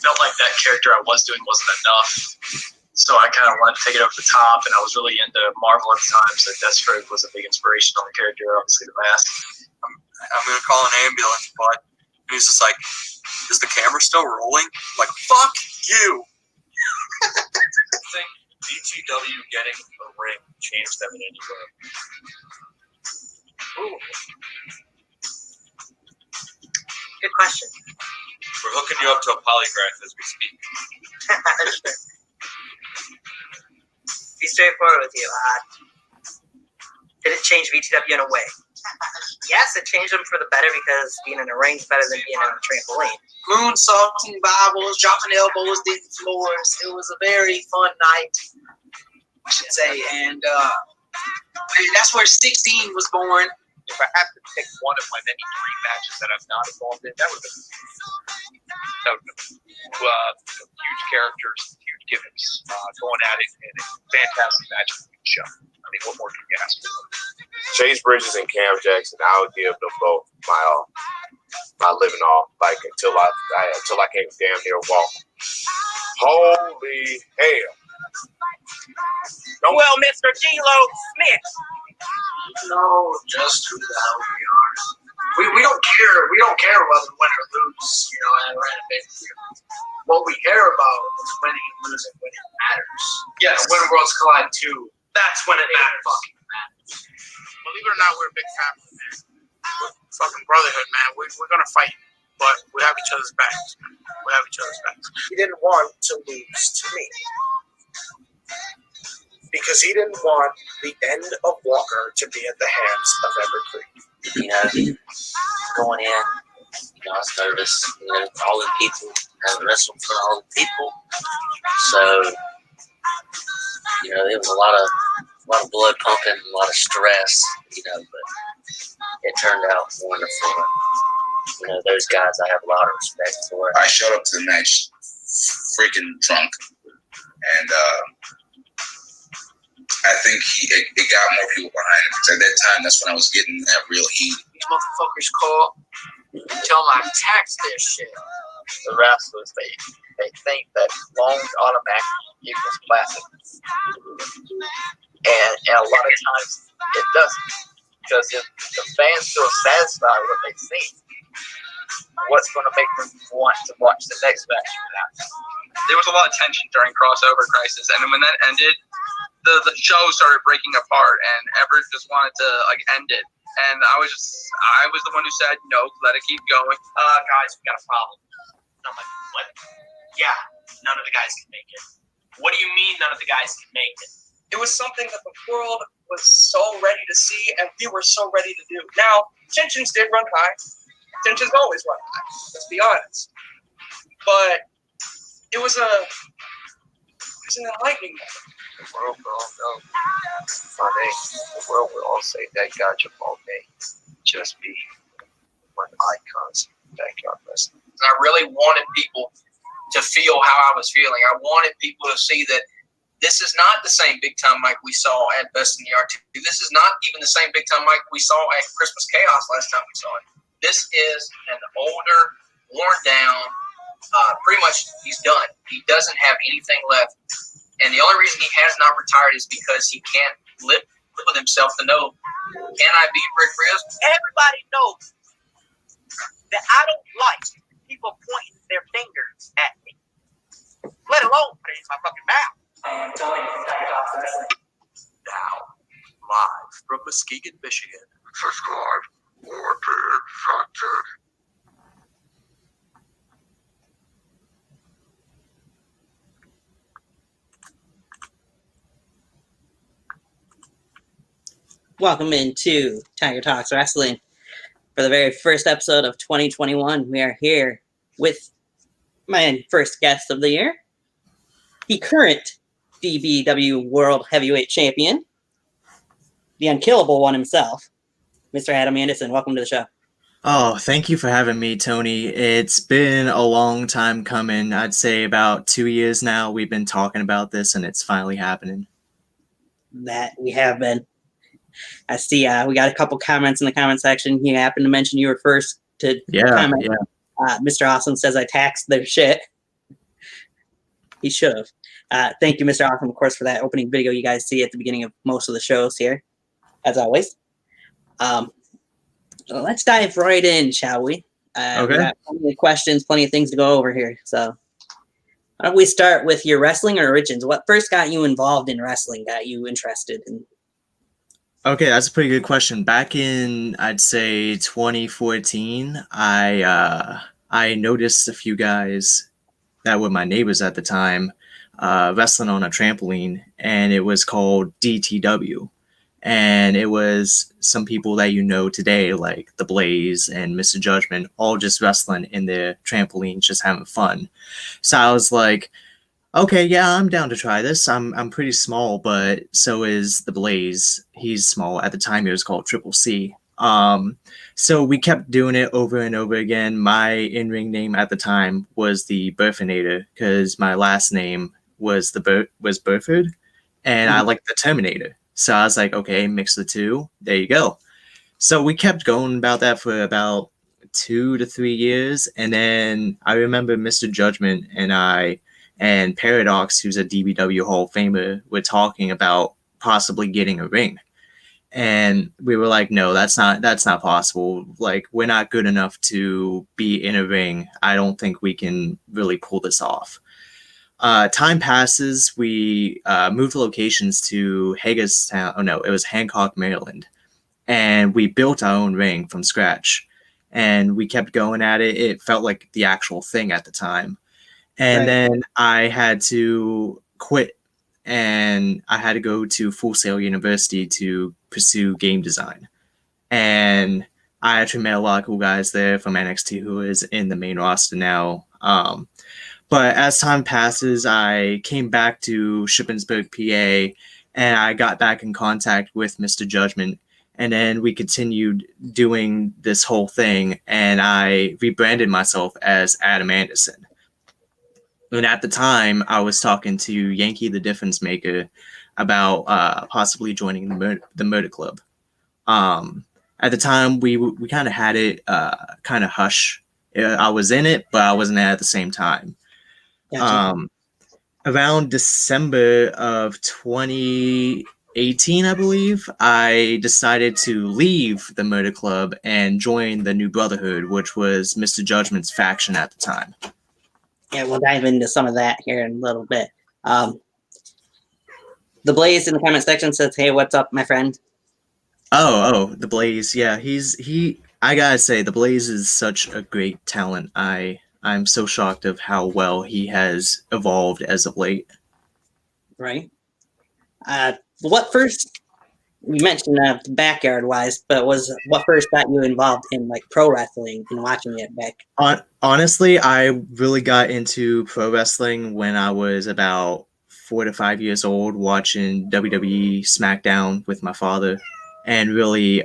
felt like that character I was doing wasn't enough. So I kind of wanted to take it over the top, and I was really into Marvel at the time, so Deathstroke was a big inspiration on the character, obviously the mask. I'm going to call an ambulance, but he's just like, is the camera still rolling? I'm like, fuck you. I think DTW getting a ring changed them in any way. Ooh. Good question. We're hooking you up to a polygraph as we speak. Sure. Be straightforward with you. Did it change VTW in a way? Yes, it changed them for the better because being in a ring is better than being on a trampoline. Moonsaulting Bibles, dropping elbows, digging floors. It was a very fun night, I should say. And that's where 16 was born. If I have to pick one of my many dream matches that I'm not involved in, that would have been huge characters, huge gimmicks, going at it, and a fantastic match for the show. I mean, what more can you ask for? Chase Bridges and Cam Jackson, I would give them both my living all, like until I can't damn near walk. Holy hell! Well, Mr. G-Lo Smith. No, just who the hell we are. We don't care. We don't care whether we win or lose. You know, at a random pay-per-view. What we care about is winning and losing when it matters. Yes. You know, when Worlds Collide 2, That's when it matters. fucking matters. Believe it or not, we're a big family, man. We're fucking brotherhood, man. We're gonna fight, but we have each other's backs. We have each other's backs. He didn't want to lose to me because he didn't want the end of Walker to be at the hands of Everett Creed. You know, going in, you know, I was nervous. You know, all the people, having wrestled for all the people. So, you know, there was a lot of blood pumping, a lot of stress. You know, but it turned out wonderful. You know, those guys I have a lot of respect for. I showed up to the match freaking drunk, and I think it got more people behind him. Because at that time, that's when I was getting that real heat. These motherfuckers call, tell them I taxed their shit. The wrestlers, they think that long automatically equals classic. And a lot of times it doesn't. Because if the fans feel satisfied with what they've seen, what's going to make them want to watch the next match? There was a lot of tension during Crossover Crisis, and when that ended, the show started breaking apart, and Everett just wanted to end it. And I was the one who said, no, let it keep going. Guys, we got a problem. I'm like, what? Yeah, none of the guys can make it. What do you mean none of the guys can make it? It was something that the world was so ready to see, and we were so ready to do. Now, tensions did run high. Tensions always run high. Let's be honest. But it was an enlightening moment. The world will all know my name. The world will all say that gotcha ball name. Just be one icons of backyard wrestling. I really wanted people to feel how I was feeling. I wanted people to see that this is not the same big time Mike we saw at Best in the RT. This is not even the same big time Mike we saw at Christmas Chaos last time we saw it. This is an older, worn down, pretty much he's done. He doesn't have anything left. And the only reason he has not retired is because he can't live with himself to know, can I be Rick Rios? Everybody knows that I don't like people pointing their fingers at me, let alone put it in my fucking mouth. Now, live from Muskegon, Michigan. Subscribe or be infected. Welcome into Tiger Talks Wrestling. For the very first episode of 2021, we are here with my first guest of the year, the current DBW World Heavyweight Champion, the Unkillable one himself, Mr. Adam Anderson. Welcome to the show. Oh, thank you for having me, Tony. It's been a long time coming. I'd say about 2 years now we've been talking about this, and it's finally happening. That we have been. I see we got a couple comments in the comment section. You happened to mention you were first to comment. Yeah. Mr. Awesome says I taxed their shit. He should have. Thank you, Mr. Awesome, of course, for that opening video you guys see at the beginning of most of the shows here, as always. Let's dive right in, shall we? Okay. We got plenty of questions, plenty of things to go over here. So why don't we start with your wrestling origins? What first got you involved in wrestling, got you interested in? Okay, that's a pretty good question. Back in, I'd say 2014, I noticed a few guys that were my neighbors at the time wrestling on a trampoline, and it was called DTW. And it was some people that you know today, like The Blaze and Mr. Judgment, all just wrestling in their trampolines, just having fun. So I was like, okay, yeah, I'm down to try this. I'm pretty small, but so is The Blaze. He's small. At the time, he was called Triple C. So we kept doing it over and over again. My in-ring name at the time was the Burfinator because my last name was Burford, and I liked the Terminator. So I was like, okay, mix the two. There you go. So we kept going about that for about 2 to 3 years, and then I remember Mr. Judgment and I and Paradox, who's a DBW Hall of Famer, were talking about possibly getting a ring. And we were like, no, that's not possible. Like, we're not good enough to be in a ring. I don't think we can really pull this off. Time passes. We moved locations to Hagerstown. Oh, no, it was Hancock, Maryland. And we built our own ring from scratch. And we kept going at it. It felt like the actual thing at the time. And then I had to quit, and I had to go to Full Sail University to pursue game design. And I actually met a lot of cool guys there from NXT who is in the main roster now. But as time passes, I came back to Shippensburg, PA, and I got back in contact with Mr. Judgment. And then we continued doing this whole thing, and I rebranded myself as Adam Anderson. And at the time, I was talking to Yankee the Difference Maker about possibly joining the Murder Club. At the time, we kind of had it kind of hush. I was in it, but I wasn't at the same time. Gotcha. Around December of 2018, I believe, I decided to leave the Murder Club and join the New Brotherhood, which was Mr. Judgment's faction at the time. Yeah, we'll dive into some of that here in a little bit. The Blaze in the comment section says, "Hey, what's up, my friend?" Oh, the Blaze. Yeah, I gotta say, the Blaze is such a great talent. I'm so shocked of how well he has evolved as of late. Right. What first? You mentioned backyard wise, but what first got you involved in like pro wrestling and watching it back? Honestly, I really got into pro wrestling when I was about 4 to 5 years old, watching WWE SmackDown with my father, and really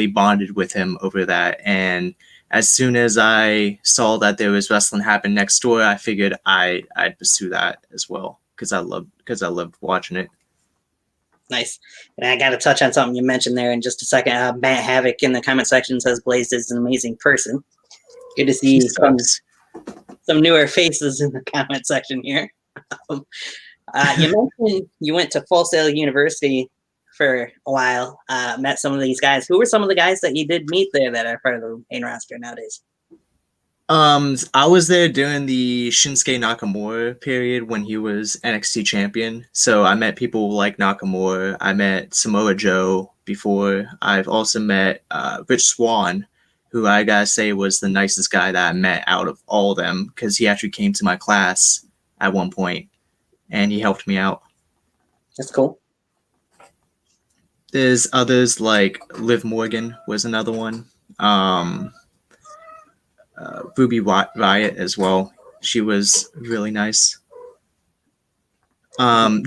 bonded with him over that. And as soon as I saw that there was wrestling happen next door, I figured I'd pursue that as well because I loved watching it. Nice. And I got to touch on something you mentioned there in just a second. Matt Havoc in the comment section says Blaze is an amazing person. Good to see some newer faces in the comment section here. You mentioned you went to Full Sail University for a while, met some of these guys. Who were some of the guys that you did meet there that are part of the main roster nowadays? I was there during the Shinsuke Nakamura period when he was NXT champion. So I met people like Nakamura. I met Samoa Joe before. I've also met Rich Swann, who I gotta say was the nicest guy that I met out of all of them because he actually came to my class at one point and he helped me out. That's cool. There's others like Liv Morgan was another one. Ruby Riot as well. She was really nice.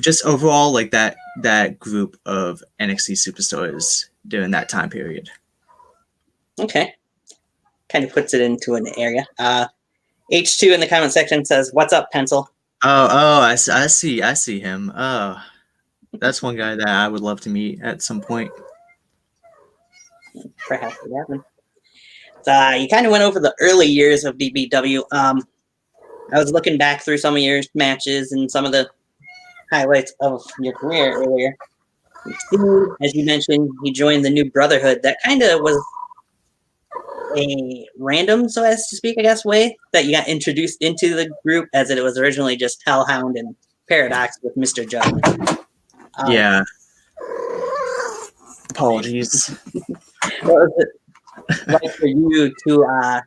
Just overall, like that group of NXT superstars during that time period. Okay. Kind of puts it into an area. H2 in the comment section says, "What's up, Pencil?" Oh, I see him. Oh, that's one guy that I would love to meet at some point. Perhaps it happened. You kind of went over the early years of DBW. I was looking back through some of your matches and some of the highlights of your career earlier. Steve, as you mentioned, he joined the New Brotherhood. That kind of was a random, so as to speak, I guess, way that you got introduced into the group, as it was originally just Hellhound and Paradox with Mr. Judgment. Yeah. Apologies. What was it like for you to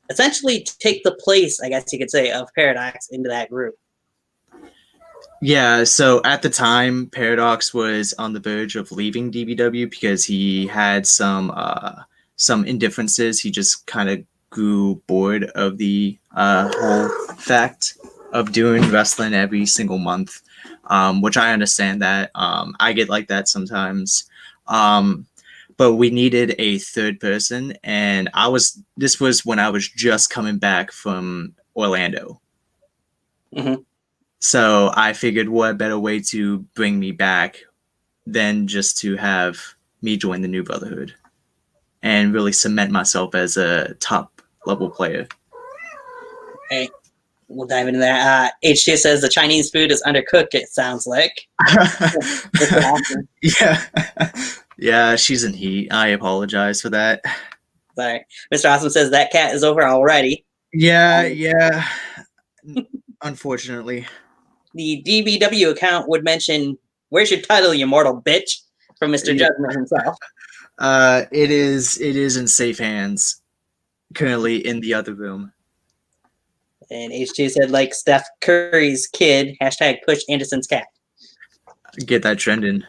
essentially take the place, I guess you could say, of Paradox into that group? Yeah, so at the time, Paradox was on the verge of leaving DBW because he had some indifferences. He just kind of grew bored of the whole fact of doing wrestling every single month, which I understand that. I get like that sometimes. But we needed a third person, and this was when I was just coming back from Orlando. Mm-hmm. So I figured what better way to bring me back than just to have me join the New Brotherhood and really cement myself as a top level player. Okay, we'll dive into that. H2 says the Chinese food is undercooked, it sounds like. Yeah. Yeah, she's in heat. I apologize for that. Sorry. Mr. Awesome says that cat is over already. Yeah. Unfortunately. The DBW account would mention, "Where's your title, you mortal bitch?" from Mr. Judgment himself. It is in safe hands. Currently in the other room. And H2 said, like Steph Curry's kid, #push Anderson's cat. Get that trending.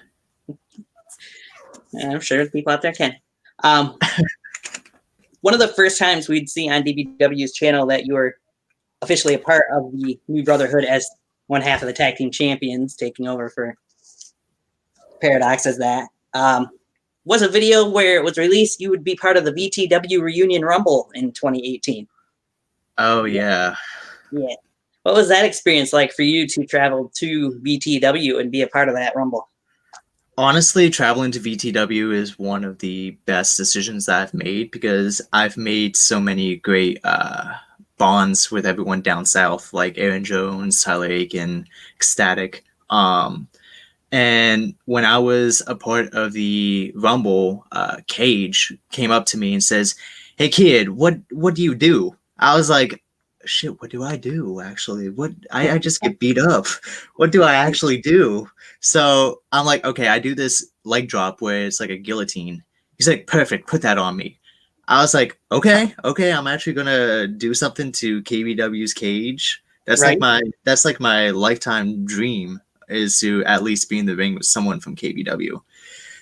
I'm sure people out there can. One of the first times we'd see on DBW's channel that you were officially a part of the New Brotherhood as one half of the tag team champions, taking over for Paradox as that, was a video where it was released. You would be part of the VTW Reunion Rumble in 2018. Oh, yeah. Yeah. What was that experience like for you to travel to VTW and be a part of that Rumble? Honestly, traveling to VTW is one of the best decisions that I've made because I've made so many great bonds with everyone down south, like Aaron Jones, Tyler Aiken, Ecstatic. And when I was a part of the Rumble, Cage came up to me and says, "Hey kid, what do you do?" I was like, "Shit, what do I do actually? What I just get beat up. What do I actually do?" So I'm like, "Okay, I do this leg drop where it's like a guillotine." He's like, "Perfect, put that on me." I was like, okay, I'm actually gonna do something to KBW's Cage. That's Right. like my lifetime dream is to at least be in the ring with someone from KBW.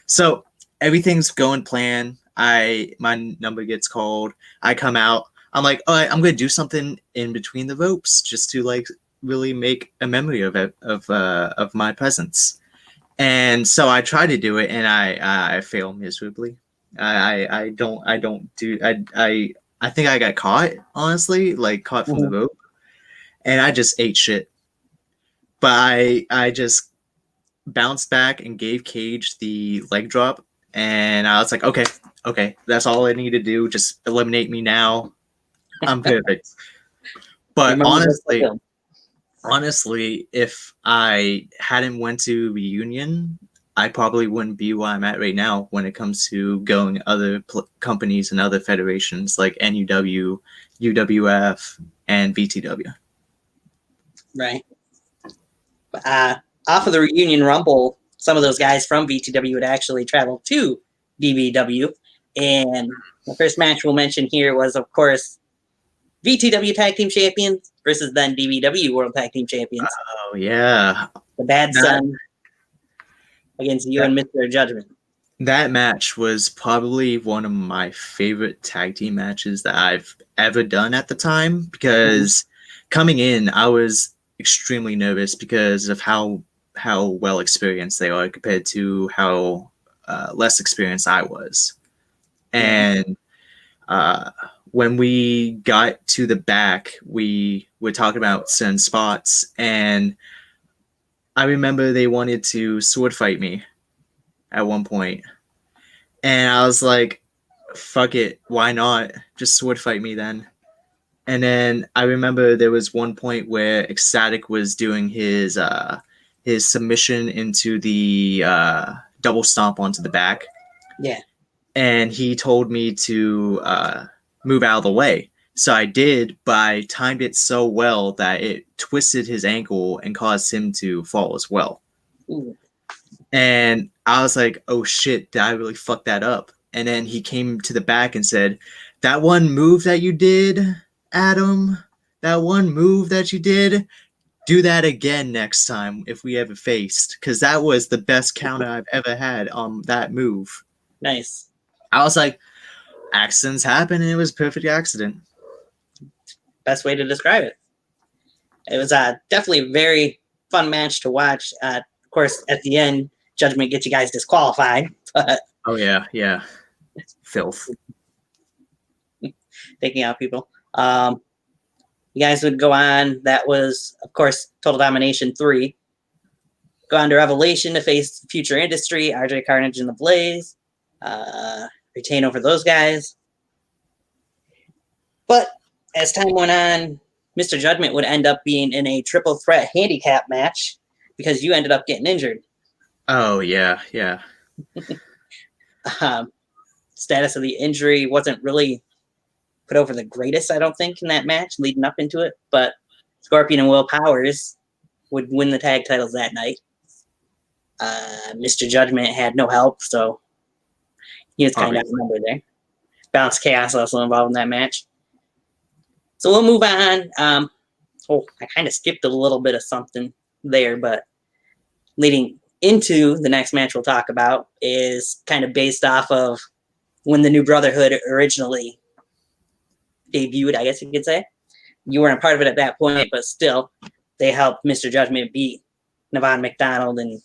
So everything's going plan. My number gets called. I come out. I'm like, all right, I'm gonna do something in between the ropes just to like really make a memory of it, of my presence. And so I try to do it, and I fail miserably. I think I got caught, honestly, like caught from the rope, and I just ate shit. But I just bounced back and gave Cage the leg drop, and I was like, okay, that's all I need to do. Just eliminate me now. I'm perfect. But honestly, if I hadn't went to Reunion, I probably wouldn't be where I'm at right now when it comes to going other companies and other federations like NUW, UWF, and VTW. Right. Off of the Reunion Rumble, some of those guys from VTW would actually travel to DBW. And the first match we'll mention here was, of course, VTW Tag Team Champions versus then DBW World Tag Team Champions. Oh, yeah. The Bad Son against you and Mr. Judgment. That match was probably one of my favorite tag team matches that I've ever done at the time because coming in, I was extremely nervous because of how well experienced they are compared to how less experienced I was. And when we got to the back, we were talking about certain spots, and I remember they wanted to sword fight me at one point. And I was like, fuck it, why not? Just sword fight me then. And then I remember there was one point where Ecstatic was doing his submission into the double stomp onto the back. Yeah. And he told me to move out of the way. So I did, but I timed it so well that it twisted his ankle and caused him to fall as well. Ooh. And I was like, oh shit, did I really fuck that up? And then he came to the back and said, that one move that you did, Adam, that one move that you did, do that again next time if we ever faced. Because that was the best counter I've ever had on that move. Nice. I was like, accidents happen, and it was a perfect accident. Best way to describe it. It was definitely a very fun match to watch. Of course, at the end, Judgment gets you guys disqualified. But oh, yeah. Filth. Taking out people. You guys would go on. That was, of course, Total Domination 3. Go on to Revelation to face Future Industry, RJ Carnage and the Blaze. Retain over those guys. But as time went on, Mr. Judgment would end up being in a triple threat handicap match because you ended up getting injured. Oh, yeah. Status of the injury wasn't really put over the greatest, I don't think, in that match leading up into it. But Scorpion and Will Powers would win the tag titles that night. Mr. Judgment had no help, so he was kind of outnumbered there. Bounce Chaos also involved in that match. So we'll move on. I kind of skipped a little bit of something there, but leading into the next match we'll talk about is kind of based off of when the New Brotherhood originally debuted, I guess you could say. You weren't a part of it at that point, but still, they helped Mr. Judgment beat Navon McDonald and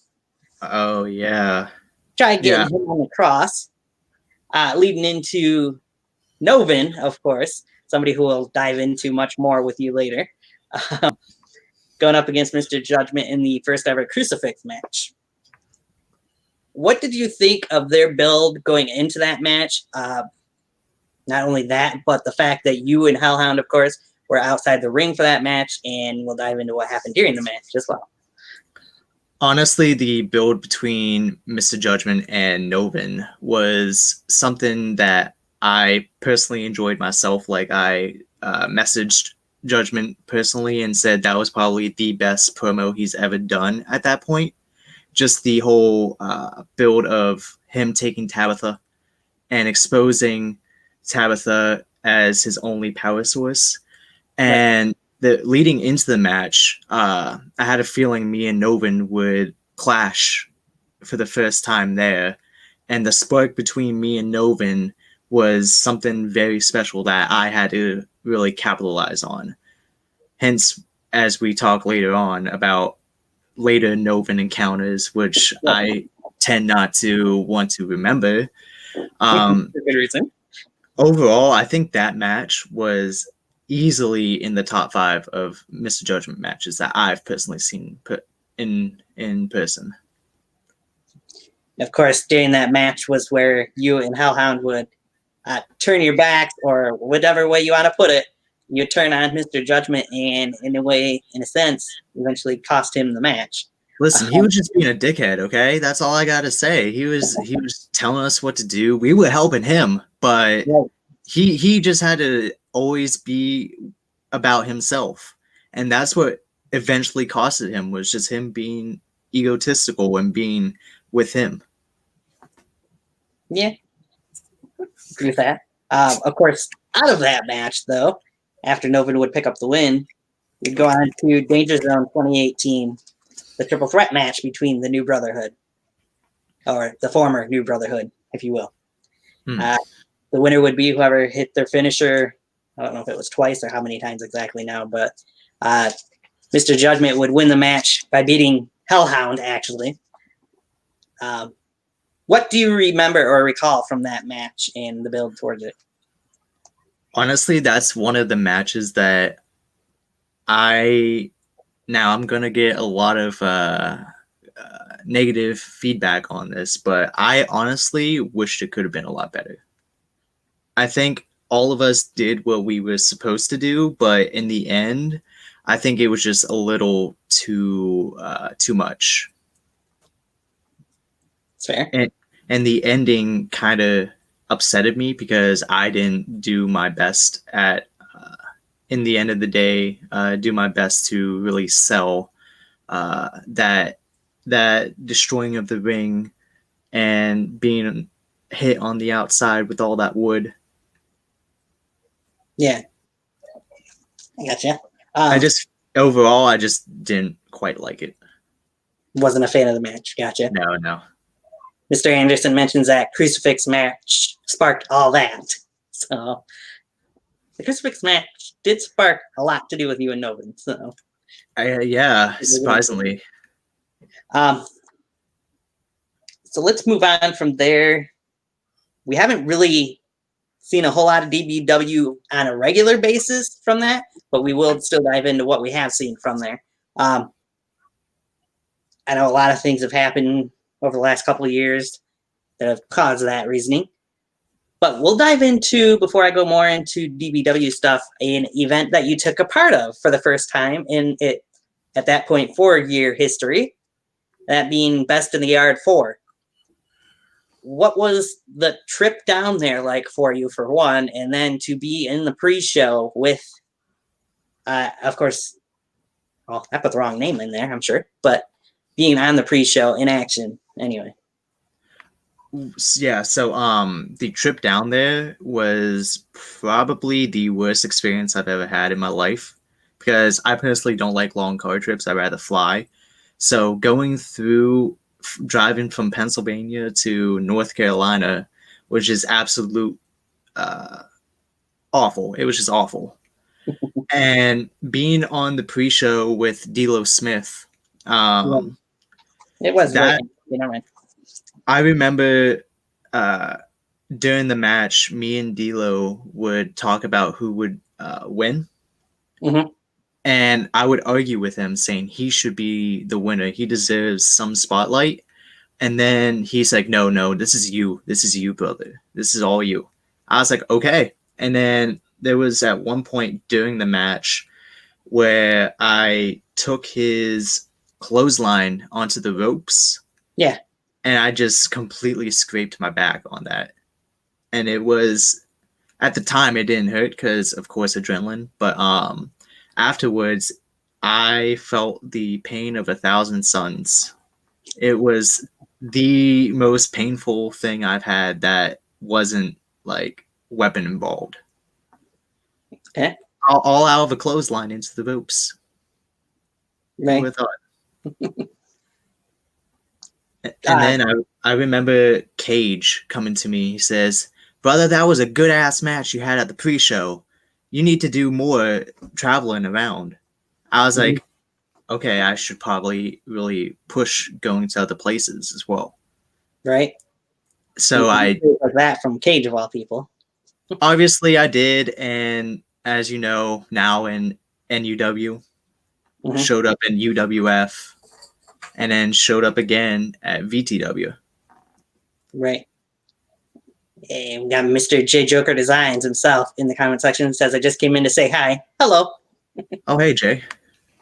oh, yeah. try getting him on the cross. Leading into Novin, of course, somebody who will dive into much more with you later. Going up against Mr. Judgment in the first ever Crucifix match. What did you think of their build going into that match? Not only that, but the fact that you and Hellhound, of course, were outside the ring for that match, and we'll dive into what happened during the match as well. Honestly, the build between Mr. Judgment and Novin was something that I personally enjoyed myself. Like, I messaged Judgment personally and said that was probably the best promo he's ever done at that point. Just the whole build of him taking Tabitha and exposing Tabitha as his only power source. And leading into the match, I had a feeling me and Novin would clash for the first time there. And the spark between me and Novin was something very special that I had to really capitalize on. Hence, as we talk later on about later Novin encounters, which I tend not to want to remember. Good reason. Overall, I think that match was easily in the top 5 of Mr. Judgment matches that I've personally seen put in person. Of course, during that match was where you and Hellhound would turn your backs, or whatever way you want to put it. You turn on Mr. Judgment, and in a sense, eventually cost him the match. Listen, he was just being a dickhead, okay? That's all I gotta say. He was telling us what to do. We were helping him, but he just had to always be about himself. And that's what eventually costed him, was just him being egotistical and being with him. Yeah. Agree with that. Of course, out of that match, though, after Novin would pick up the win, we'd go on to Danger Zone 2018, the triple threat match between the New Brotherhood, or the former New Brotherhood, if you will. The winner would be whoever hit their finisher. I don't know if it was twice or how many times exactly now, but Mr. Judgment would win the match by beating Hellhound, actually. What do you remember or recall from that match and the build towards it? Honestly, that's one of the matches that I'm going to get a lot of negative feedback on this, but I honestly wished it could have been a lot better. I think all of us did what we were supposed to do, but in the end, I think it was just a little too much. It's fair. And the ending kind of upsetted me because I didn't do my best at, in the end of the day, do my best to really sell that destroying of the ring and being hit on the outside with all that wood. Yeah, I gotcha. I just didn't quite like it. Wasn't a fan of the match. Gotcha. No. Mr. Anderson mentions that crucifix match sparked all that. So the crucifix match did spark a lot to do with you and Novin. So yeah, surprisingly. So let's move on from there. We haven't really seen a whole lot of DBW on a regular basis from that, but we will still dive into what we have seen from there. I know a lot of things have happened over the last couple of years that have caused that reasoning. But we'll dive into, before I go more into DBW stuff, an event that you took a part of for the first time in it, at that point, 4-year history, that being Best in the Yard 4. What was the trip down there like for you, for one, and then to be in the pre-show with, of course, well, I put the wrong name in there, I'm sure, but being on the pre-show in action anyway. Yeah, so the trip down there was probably the worst experience I've ever had in my life because I personally don't like long car trips. I'd rather fly. So driving from Pennsylvania to North Carolina was just absolute awful. It was just awful. And being on the pre-show with D'Lo Smith, it was that, right. I remember during the match, me and D'Lo would talk about who would win. Mm-hmm. And I would argue with him saying he should be the winner. He deserves some spotlight. And then he's like, no, this is you. This is you, brother. This is all you. I was like, okay. And then there was at one point during the match where I took his clothesline onto the ropes. Yeah. And I just completely scraped my back on that. And it was, at the time, it didn't hurt because, of course, adrenaline. But afterwards, I felt the pain of 1,000 suns. It was the most painful thing I've had that wasn't, like, weapon involved. Okay. All out of a clothesline into the ropes. Right. Who would have thought? And then I remember Cage coming to me. He says, brother, that was a good-ass match you had at the pre-show. You need to do more traveling around. I was like, okay, I should probably really push going to other places as well. Right. So I... like that from Cage, of all people. Obviously, I did. And as you know, now in NUW, showed up in UWF, and then showed up again at VTW. Right. And we got Mr. J Joker Designs himself in the comment section. Says, I just came in to say hi. Hello. Oh, hey, Jay.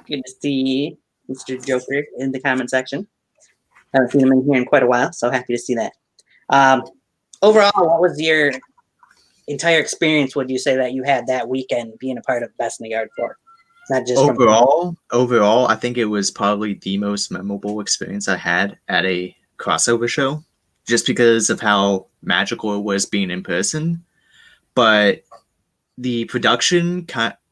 Good to see Mr. Joker in the comment section. Haven't seen him in here in quite a while, so happy to see that. Overall, what was your entire experience, would you say, that you had that weekend being a part of Best in the Yard 4? Not just overall, I think it was probably the most memorable experience I had at a crossover show, just because of how magical it was being in person. But the production,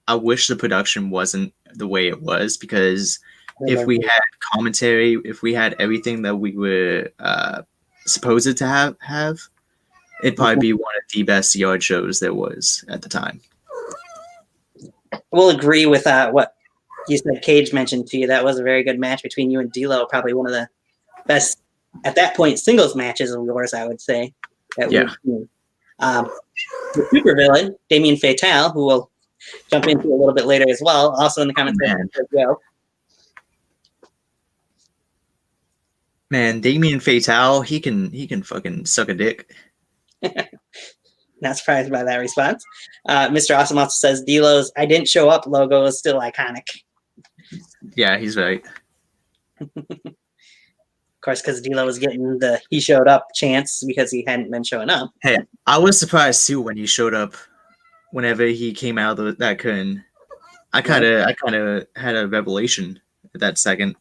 I wish the production wasn't the way it was, because if we had commentary, if we had everything that we were supposed to have, it'd probably be one of the best yard shows there was at the time. We'll agree with what you said. Cage mentioned to you that was a very good match between you and D'Lo. Probably one of the best at that point singles matches of yours, I would say. The super villain, Damien Fatale, who we'll jump into a little bit later as well, also in the comments section as well. Man, Damien Fatale, he can fucking suck a dick. Not surprised by that response. Mr. Awesome also says D'Lo's "I didn't show up" logo is still iconic. Yeah, he's right. Of course, because D'Lo was getting the "he showed up" chance because he hadn't been showing up. Hey, I was surprised too when he showed up. Whenever he came out of that curtain, I kind of had a revelation at that second.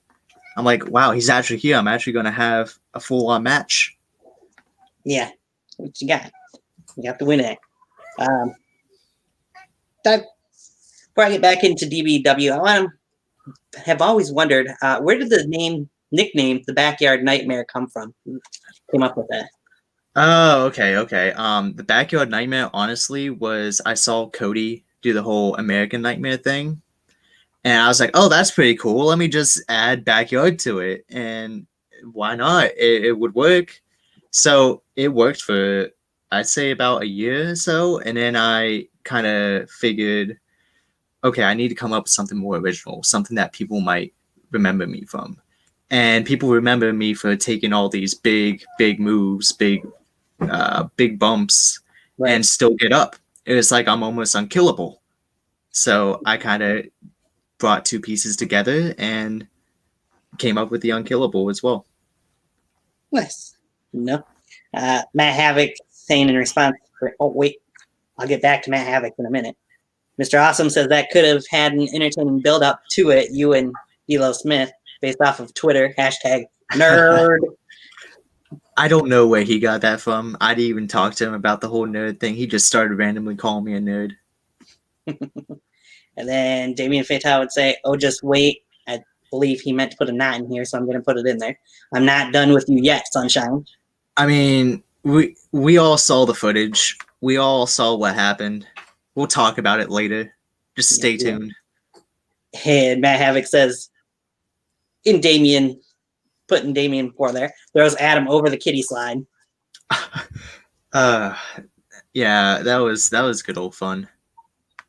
I'm like, wow, he's actually here. I'm actually going to have a full-on match. Yeah, what you got? You have to win it. Before I get back into DBW, have always wondered where did the nickname "The Backyard Nightmare" come from? Who came up with that? Oh, okay. The Backyard Nightmare, honestly, was I saw Cody do the whole American Nightmare thing, and I was like, oh, that's pretty cool. Let me just add Backyard to it, and why not? It would work. So it worked for, I'd say, about a year or so, and then I kind of figured, okay, I need to come up with something more original, something that people might remember me from. And people remember me for taking all these big moves, big bumps, Right. and still get up. It was like I'm almost unkillable. So I kind of brought two pieces together and came up with the Unkillable as well. Nice. No. Matt Havoc saying in response, I'll get back to Matt Havoc in a minute. Mr. Awesome says that could have had an entertaining build up to it, you and D'Lo Smith, based off of Twitter, #nerd. I don't know where he got that from. I didn't even talk to him about the whole nerd thing. He just started randomly calling me a nerd. And then Damien Fatal would say, oh, just wait. I believe he meant to put a knot in here, so I'm going to put it in there. I'm not done with you yet, sunshine. I mean, we all saw the footage. We all saw what happened. We'll talk about it later. Just stay tuned. And Matt Havoc says, putting Damien for there, throws Adam over the kiddie slide. Yeah, that was good old fun.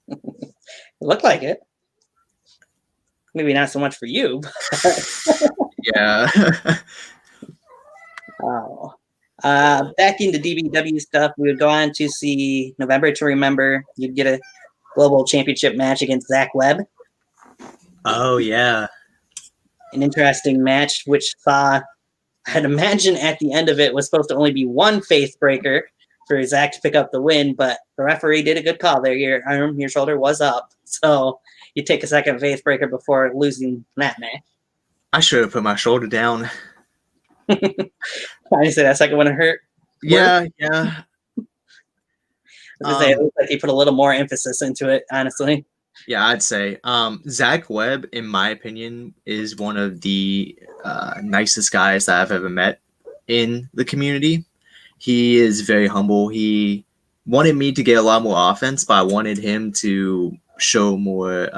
It looked like it. Maybe not so much for you. Yeah. Oh. Back into DBW stuff, we would go on to see November to Remember. You'd get a global championship match against Zach Webb. Oh, yeah. An interesting match, which saw, I'd imagine at the end of it was supposed to only be one faith breaker for Zach to pick up the win, but the referee did a good call there. Your shoulder was up, so you take a second faith breaker before losing that match. I should have put my shoulder down. I say that second one hurt. Yeah. I was say, it looks like he put a little more emphasis into it, honestly. Yeah, I'd say Zach Webb, in my opinion, is one of the nicest guys that I've ever met in the community. He is very humble. He wanted me to get a lot more offense, but I wanted him to show more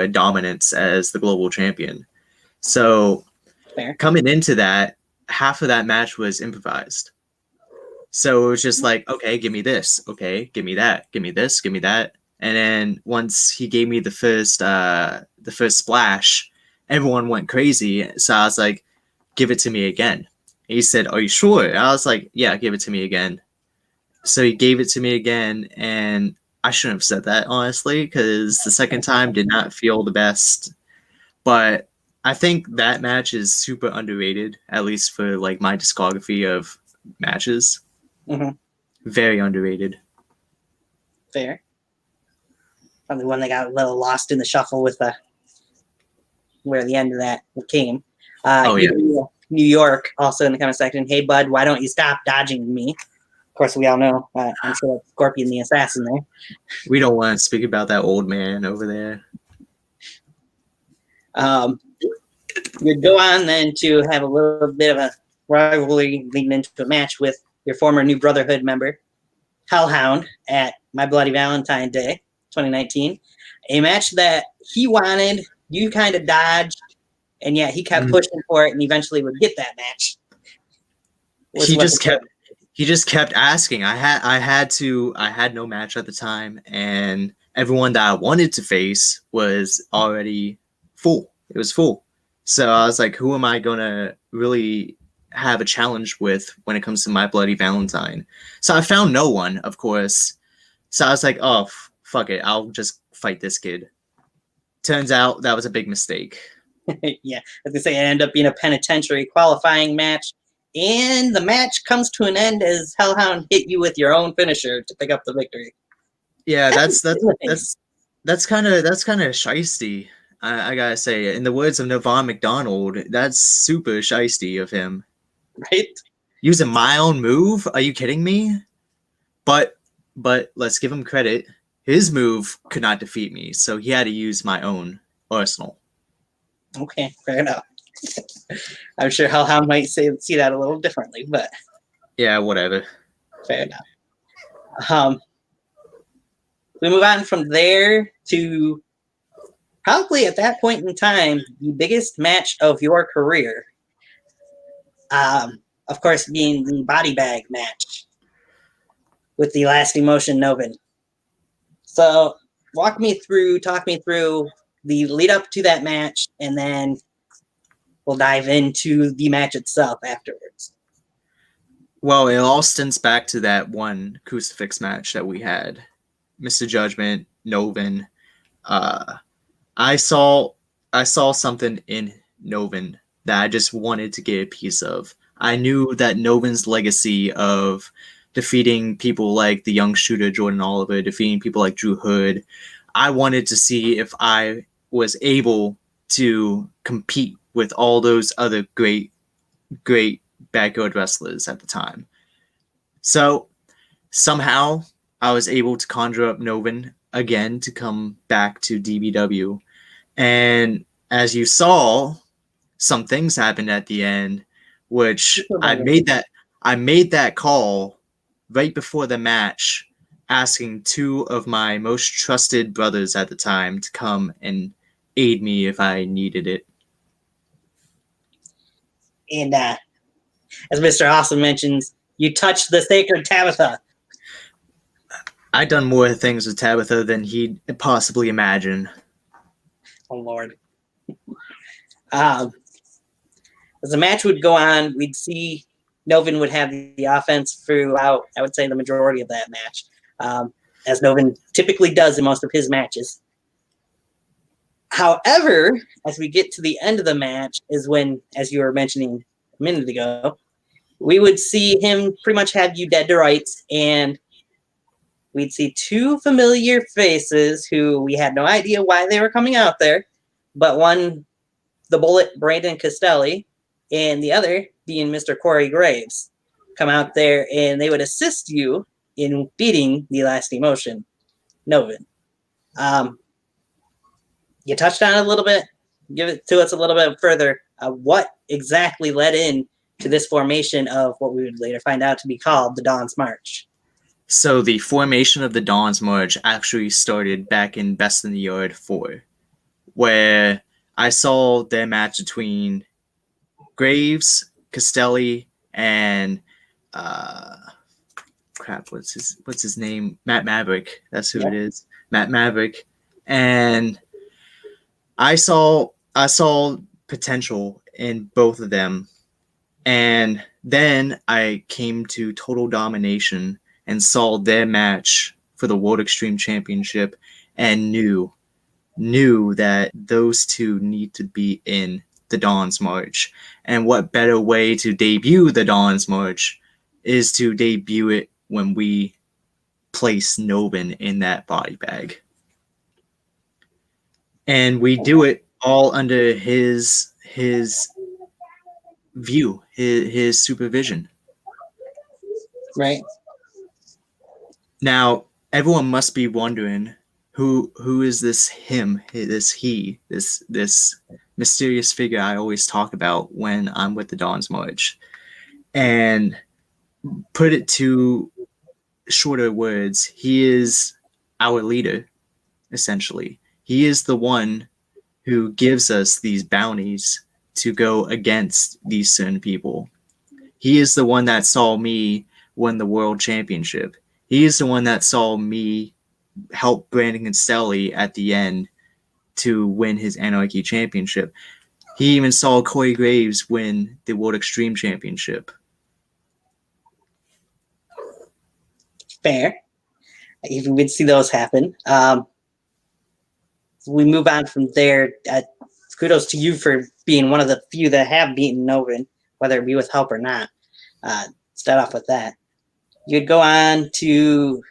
dominance as the global champion. So coming into that, half of that match was improvised. So it was just like, okay, give me this. Okay, give me that. Give me this. Give me that. And then once he gave me the first splash, everyone went crazy. So I was like, give it to me again. And he said, are you sure? And I was like, yeah, give it to me again. So he gave it to me again, and I shouldn't have said that, honestly, because the second time did not feel the best. But I think that match is super underrated, at least for like my discography of matches. Mm-hmm. Very underrated. Fair. Probably one that got a little lost in the shuffle with where the end of that came. New York, also in the comment section. Hey, bud, why don't you stop dodging me? Of course, we all know. I'm sure that's Scorpion the Assassin there. We don't want to speak about that old man over there. You'd go on then to have a little bit of a rivalry leading into a match with your former New Brotherhood member, Hellhound, at My Bloody Valentine Day 2019. A match that he wanted, you kind of dodged, and yet he kept pushing for it and eventually would get that match. He just kept asking. I had no match at the time, and everyone that I wanted to face was already full. It was full. So I was like, who am I gonna really have a challenge with when it comes to My Bloody Valentine. So I found no one, of course. So I was like, oh, fuck it. I'll just fight this kid. Turns out that was a big mistake. Yeah, as they say, it ended up being a penitentiary qualifying match. And the match comes to an end as Hellhound hit you with your own finisher to pick up the victory. Yeah, that's kind of shisty. I gotta say, in the words of Navon McDonald, that's super shisty of him. Right? Using my own move? Are you kidding me? But let's give him credit. His move could not defeat me, so he had to use my own arsenal. Okay, fair enough. I'm sure Hellhound might see that a little differently, but yeah, whatever. Fair enough. We move on from there to probably at that point in time the biggest match of your career. Of course, being the body bag match with the Last Emotion Novin. So, talk me through the lead up to that match, and then we'll dive into the match itself afterwards. Well, it all stems back to that one crucifix match that we had. Mr. Judgment, Novin. I saw something in Novin that I just wanted to get a piece of. I knew that Novin's legacy of defeating people like the young shooter Jordan Oliver, defeating people like Drew Hood, I wanted to see if I was able to compete with all those other great backyard wrestlers at the time. So somehow I was able to conjure up Novin again to come back to DBW. And as you saw, some things happened at the end, which I made that call right before the match, asking two of my most trusted brothers at the time to come and aid me if I needed it. And as Mr. Awesome mentions, you touched the sacred Tabitha. I've done more things with Tabitha than he'd possibly imagine. Oh, Lord. As the match would go on, we'd see Novin would have the offense throughout, I would say, the majority of that match, as Novin typically does in most of his matches. However, as we get to the end of the match is when, as you were mentioning a minute ago, we would see him pretty much have you dead to rights, and we'd see two familiar faces who we had no idea why they were coming out there, but one, the Bullet, Brandon Castelli, and the other being Mr. Corey Graves, come out there, and they would assist you in beating the Last Emotion, Novin. You touched on it a little bit. Give it to us a little bit further. What exactly led in to this formation of what we would later find out to be called the Dawn's March? So the formation of the Dawn's March actually started back in Best in the Yard 4, where I saw their match between Graves, Castelli, and what's his name? Matt Maverick. That's who it is. Matt Maverick. And I saw potential in both of them. And then I came to Total Domination and saw their match for the World Extreme Championship and knew that those two need to be in the Dawn's March. And what better way to debut the Dawn's March is to debut it when we place Novin in that body bag. And we do it all under his view, his supervision. Right. Now, everyone must be wondering who is this him, this mysterious figure I always talk about when I'm with the Dawn's March. And put it to shorter words, he is our leader, essentially. He is the one who gives us these bounties to go against these certain people. He is the one that saw me win the World Championship. He is the one that saw me help Brandon Castelli at the end to win his Anarchy Championship. He even saw Corey Graves win the World Extreme Championship. Fair. Even we'd see those happen. We move on from there. Kudos to you for being one of the few that have beaten Novin, whether it be with help or not. Start off with that. You'd go on to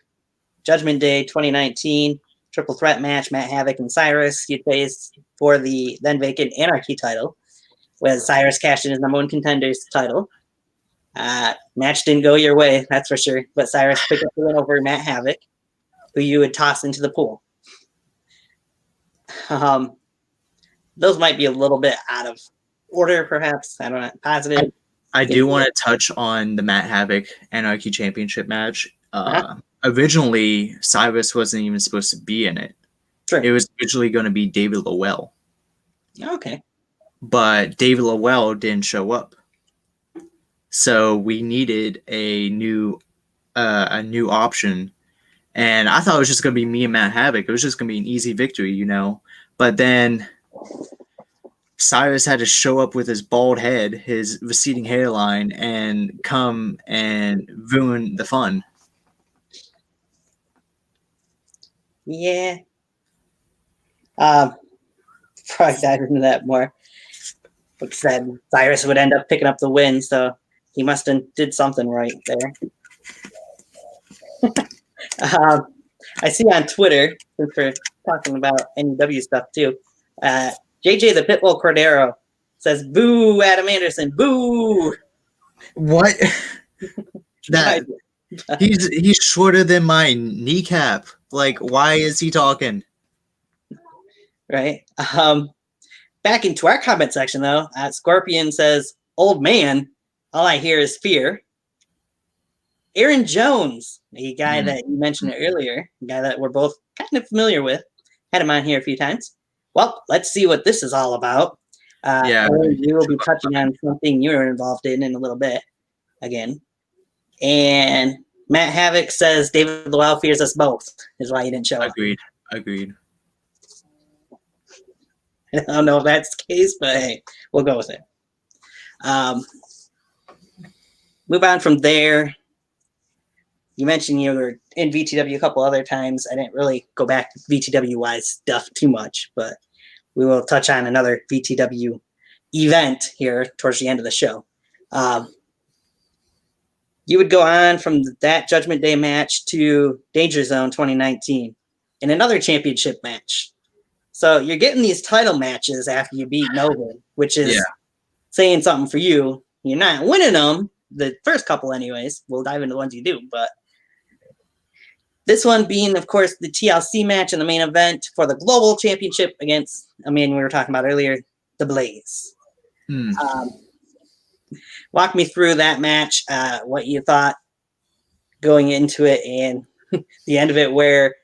Judgment Day 2019, triple threat match, Matt Havoc and Cyrus. You'd face for the then vacant Anarchy title, with Cyrus cashed in his number one contender's title. Match didn't go your way, that's for sure. But Cyrus picked up the win over Matt Havoc, who you would toss into the pool. Those might be a little bit out of order, perhaps. I don't know. Positive. I do want to touch on the Matt Havoc Anarchy Championship match. Originally, Cyrus wasn't even supposed to be in it. Sure. It was originally going to be David Lowell. Okay. But David Lowell didn't show up. So we needed a new option. And I thought it was just going to be me and Matt Havoc. It was just going to be an easy victory, you know. But then Cyrus had to show up with his bald head, his receding hairline, and come and ruin the fun. Yeah. Probably dive into that more. Like said, Cyrus would end up picking up the win, so he must have did something right there. I see on Twitter, since we're talking about NEW stuff too, JJ the Pitbull Cordero says, "Boo, Adam Anderson, boo." What? That he's shorter than my kneecap. Like, why is he talking? Right. Back into our comment section though, Scorpion says, "Old man, all I hear is fear." Aaron Jones, the guy that you mentioned earlier, the guy that we're both kind of familiar with, had him on here a few times. Well, let's see what this is all about. Aaron, you will be touching on something you're involved in a little bit again. And Matt Havoc says David Lowell fears us both, is why he didn't show up. Agreed. I don't know if that's the case, but hey, we'll go with it. Move on from there. You mentioned you were in VTW a couple other times. I didn't really go back to VTW-wise stuff too much, but we will touch on another VTW event here towards the end of the show. You would go on from that Judgment Day match to Danger Zone 2019 in another championship match. So you're getting these title matches after you beat Nova, which is saying something for you. You're not winning them, the first couple anyways. We'll dive into the ones you do, but this one being, of course, the TLC match in the main event for the Global Championship against, we were talking about earlier, the Blaze. Walk me through that match, what you thought going into it, and the end of it where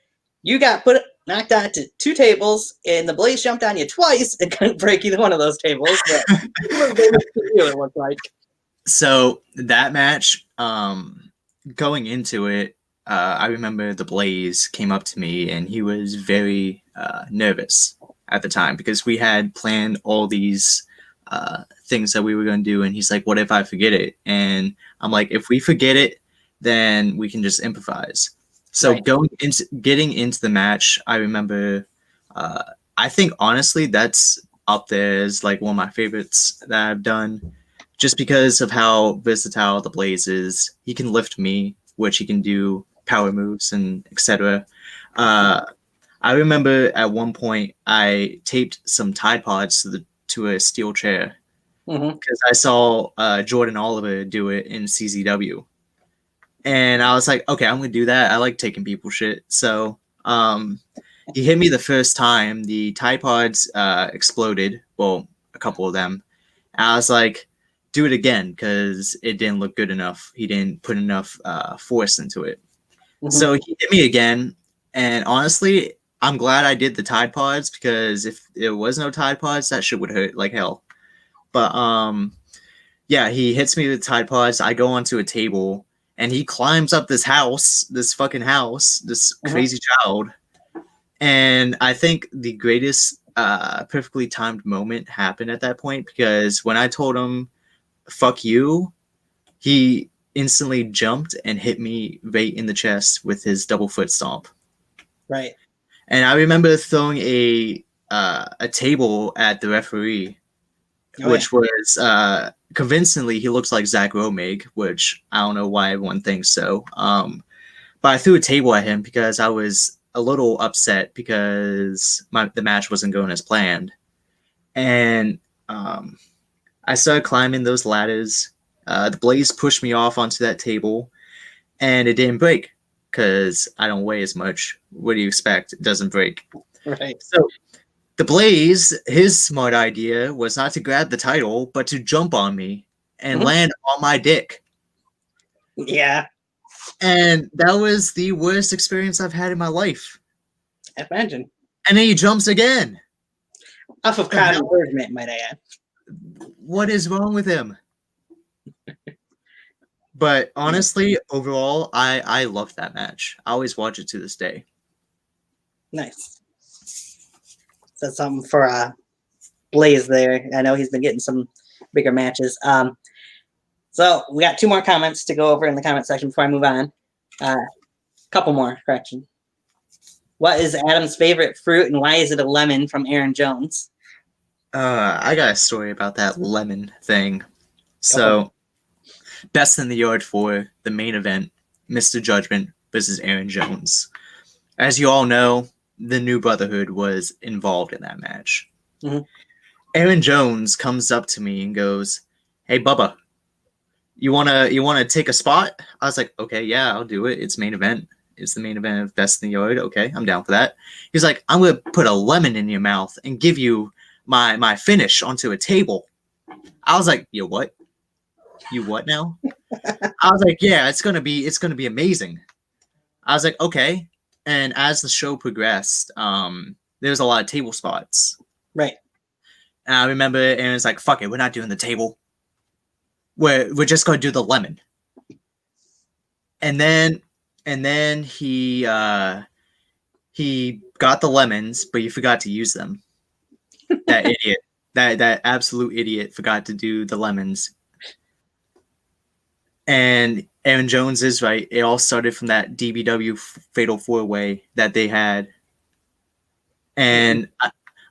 you got knocked out to two tables, and the Blaze jumped on you twice and couldn't break either one of those tables. But it looked like. So that match, going into it, I remember the Blaze came up to me and he was very nervous at the time because we had planned all these things that we were going to do. And he's like, "What if I forget it?" And I'm like, "If we forget it, then we can just improvise." So getting into the match, I remember, I think honestly, that's up there as like one of my favorites that I've done just because of how versatile the Blaze is. He can lift me, which he can do power moves and etc. I remember at one point I taped some Tide Pods to a steel chair because I saw Jordan Oliver do it in CZW, and I was like, okay, I'm gonna do that. I like taking people's shit. So he hit me the first time. The Tide Pods exploded. Well, a couple of them. And I was like, do it again because it didn't look good enough. He didn't put enough force into it. So he hit me again, and honestly, I'm glad I did the Tide Pods because if there was no Tide Pods, that shit would hurt like hell. But he hits me with Tide Pods. I go onto a table, and he climbs up this fucking house, this crazy child. And I think the greatest perfectly timed moment happen at that point, because when I told him "fuck you," he instantly jumped and hit me right in the chest with his double foot stomp. Right. And I remember throwing a table at the referee, which was convincingly, he looks like Zach Romig, which I don't know why everyone thinks so. But I threw a table at him because I was a little upset because the match wasn't going as planned. And I started climbing those ladders. The Blaze pushed me off onto that table, and it didn't break because I don't weigh as much. What do you expect? It doesn't break. Right. So the Blaze, his smart idea was not to grab the title, but to jump on me and land on my dick. Yeah. And that was the worst experience I've had in my life. Imagine. And then he jumps again. Off of crowd encouragement, might I add. What is wrong with him? But honestly, overall, I loved that match. I always watch it to this day. Nice. That's something for Blaze there. I know he's been getting some bigger matches. So we got 2 more comments to go over in the comment section before I move on. Couple more, correction. What is Adam's favorite fruit and why is it a lemon, from Aaron Jones? I got a story about that lemon thing. So, best in the yard for the main event, Mr. Judgment versus Aaron Jones. As you all know, the New Brotherhood was involved in that match. Mhm. Aaron Jones comes up to me and goes, "Hey, Bubba, you wanna take a spot?" I was like, "Okay, yeah, I'll do it. It's main event. It's the main event of Best in the Yard. Okay, I'm down for that." He's like, "I'm gonna put a lemon in your mouth and give you my finish onto a table." I was like, "Yo, what? You what now?" I was like, "Yeah, it's gonna be amazing." I was like, "Okay." And as the show progressed, there was a lot of table spots. Right. And I remember Aaron's like, "Fuck it, we're not doing the table. We're just gonna do the lemon." And then he got the lemons, but he forgot to use them. That idiot. That absolute idiot forgot to do the lemons. And Aaron Jones is right. It all started from that DBW Fatal 4-Way that they had. And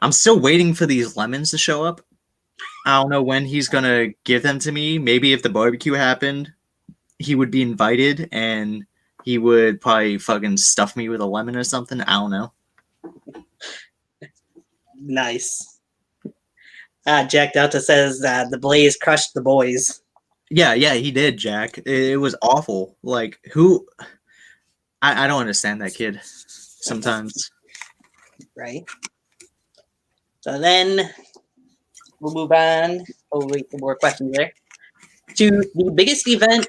I'm still waiting for these lemons to show up. I don't know when he's going to give them to me. Maybe if the barbecue happened, he would be invited and he would probably fucking stuff me with a lemon or something. I don't know. Nice. Jack Delta says the Blaze crushed the boys. Yeah, he did, Jack. It was awful. Like, who... I don't understand that kid sometimes. Right. So then we'll move on. Oh, wait, more questions there. To the biggest event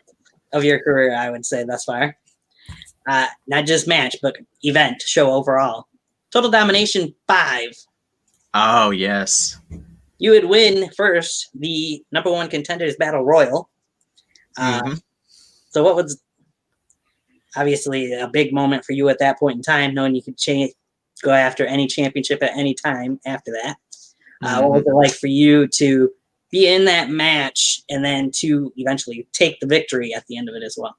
of your career, I would say, thus far. Not just match, but event, show overall. Total Domination 5. Oh, yes. You would win first the #1 Contenders Battle Royal. So what was obviously a big moment for you at that point in time, knowing you could go after any championship at any time after that? What was it like for you to be in that match and then to eventually take the victory at the end of it as well?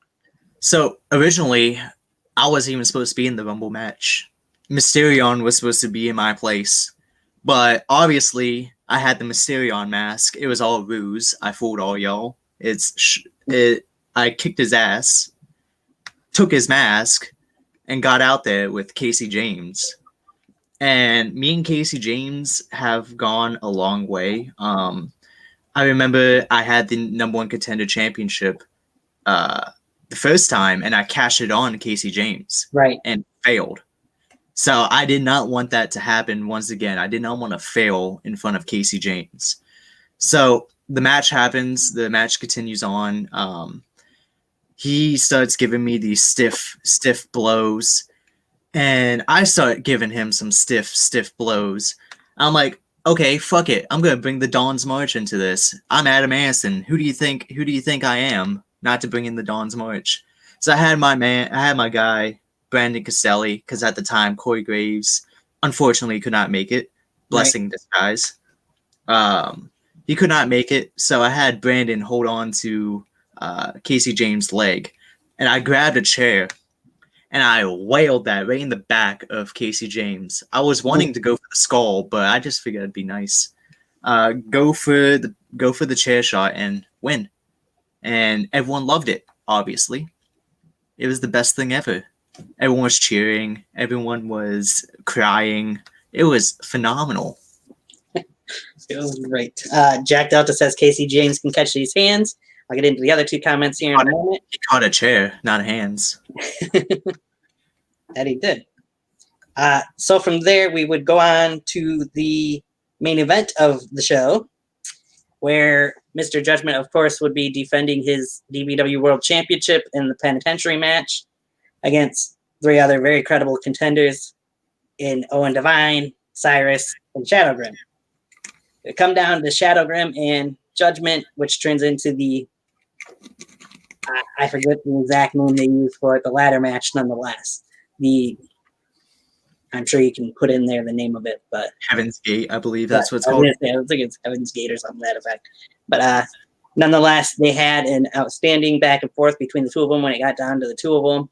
So originally, I wasn't even supposed to be in the Rumble match. Mysterion was supposed to be in my place. But obviously, I had the Mysterion mask. It was all a ruse. I fooled all y'all. I kicked his ass, took his mask, and got out there with Casey James. And me and Casey James have gone a long way. I remember I had the #1 Contender Championship the first time, and I cashed it on Casey James. Right. And failed. So I did not want that to happen once again. I did not want to fail in front of Casey James. So the match happens. The match continues on. He starts giving me these stiff blows. And I start giving him some stiff blows. I'm like, okay, fuck it. I'm going to bring the Dawn's March into this. I'm Adam Anderson. Who do you think I am not to bring in the Dawn's March? So I had my guy, Brandon Castelli, because at the time, Corey Graves, unfortunately, could not make it. blessing in disguise. He could not make it, so I had Brandon hold on to Casey James' leg, and I grabbed a chair and I wailed that right in the back of Casey James. I was wanting to go for the skull, but I just figured it'd be nice. Go for the chair shot and win. And everyone loved it, obviously. It was the best thing ever. Everyone was cheering, everyone was crying. It was phenomenal. It was great. Jack Delta says Casey James can catch these hands. I'll get into the other two comments here in a moment. He caught a chair, not hands. That he did. So from there, we would go on to the main event of the show, where Mr. Judgment, of course, would be defending his DBW World Championship in the penitentiary match against three other very credible contenders in Owen Devine, Cyrus, and Shadow Grim. It come down to Shadow Grim and Judgment, which turns into the I forget the exact name they use for it, the ladder match nonetheless. I'm sure you can put in there the name of it, but Heaven's Gate, I believe that's what it's called. I think it's Heaven's Gate or something to that effect. But nonetheless, they had an outstanding back and forth between the two of them when it got down to the two of them.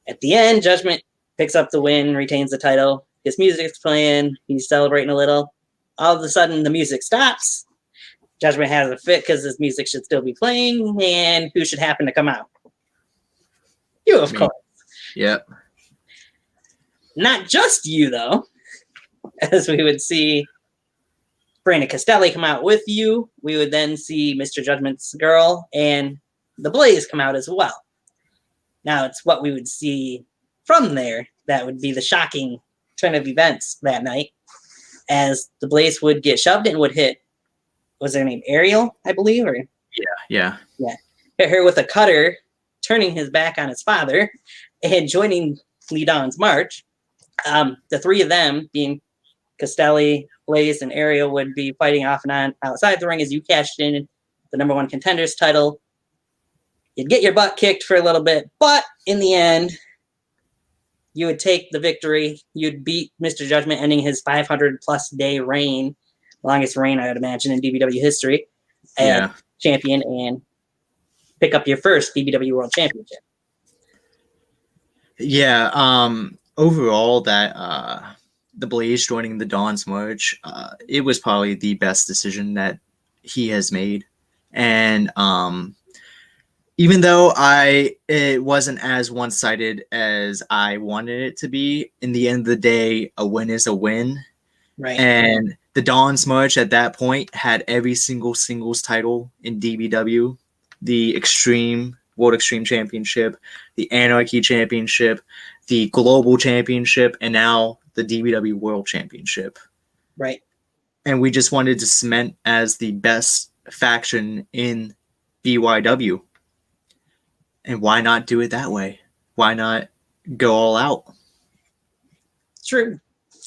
At the end, Judgment picks up the win, retains the title. His music's playing. He's celebrating a little. All of a sudden, the music stops. Judgment has a fit because his music should still be playing, and who should happen to come out? You, of course. Yep. Not just you, though, as we would see Brandon Castelli come out with you. We would then see Mr. Judgment's girl and the Blaze come out as well. Now, it's what we would see from there that would be the shocking turn of events that night, as the Blaze would get shoved and would hit, was her name Ariel, I believe? Or Yeah. Hit her with a cutter, turning his back on his father, and joining Lee Don's march. The three of them, being Castelli, Blaze, and Ariel, would be fighting off and on outside the ring as you cashed in the number one contenders title. You'd get your butt kicked for a little bit, but in the end, you would take the victory. You'd beat Mr. Judgment, ending his 500-plus day reign, longest reign, I would imagine, in DBW history, as champion, and pick up your first DBW World Championship. Yeah, overall, that the Blaze joining the Dawn's March, it was probably the best decision that he has made. And even though it wasn't as one-sided as I wanted it to be, in the end of the day, a win is a win. Right. And the Dawn's March at that point had every single singles title in DBW, the World Extreme Championship, the Anarchy Championship, the Global Championship, and now the DBW World Championship. Right. And we just wanted to cement as the best faction in BYW. And why not do it that way? Why not go all out? True.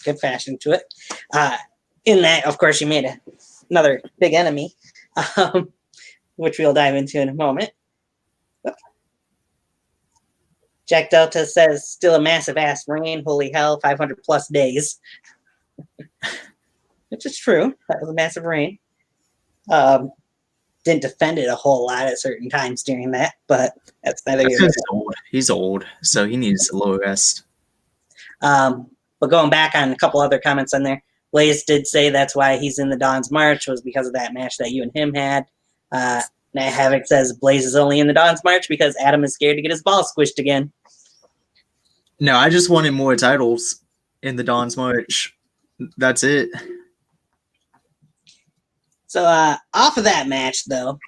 Good fashion to it. In that, of course, you made another big enemy, which we'll dive into in a moment. Jack Delta says, still a massive ass reign. Holy hell, 500-plus days. Which is true. That was a massive reign. Didn't defend it a whole lot at certain times during that, but that's neither here nor there. He's old, so he needs a little rest. But going back on a couple other comments on there, Blaze did say that's why he's in the Dawn's March, was because of that match that you and him had. Nat Havoc says Blaze is only in the Dawn's March because Adam is scared to get his ball squished again. No, I just wanted more titles in the Dawn's March. That's it. So off of that match, though,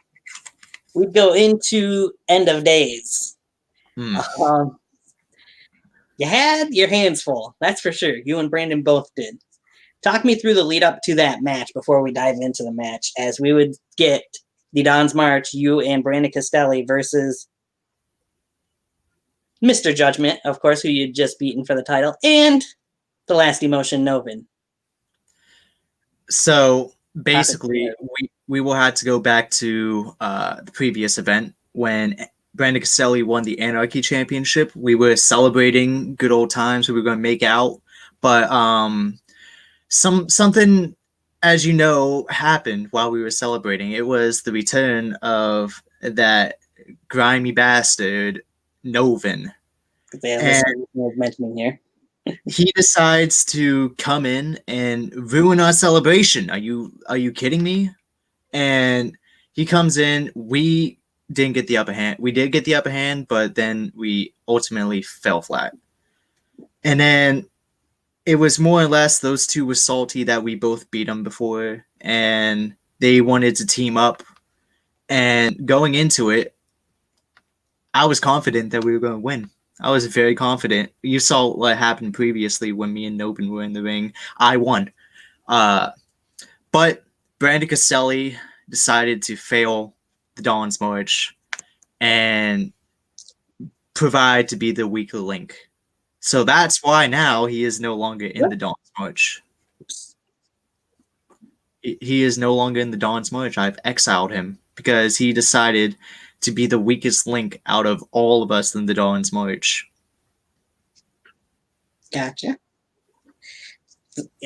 we'd go into End of Days. You had your hands full, that's for sure. You and Brandon both did. Talk me through the lead up to that match before we dive into the match, as we would get the Dawn's March, you and Brandon Castelli versus Mr. Judgment, of course, who you'd just beaten for the title, and the Last Emotion Novin. So basically, we will have to go back to the previous event when Brandon Castelli won the Anarchy Championship. We were celebrating good old times. We were going to make out, but something, as you know, happened while we were celebrating. It was the return of that grimy bastard, Novin. That's what I was mentioning here. He decides to come in and ruin our celebration. Are you kidding me? And he comes in. We didn't get the upper hand. We did get the upper hand, but then we ultimately fell flat. And then it was more or less those two were salty that we both beat them before, and they wanted to team up. And going into it, I was confident that we were going to win. I was very confident. You saw what happened previously when me and Nobin were in the ring. I won. But Brandon Caselli decided to fail the Dawn's March and provide to be the weaker link. So that's why now he is no longer in the Dawn's March. He is no longer in the Dawn's March. I've exiled him because he decided to be the weakest link out of all of us in the Dawn's March. Gotcha.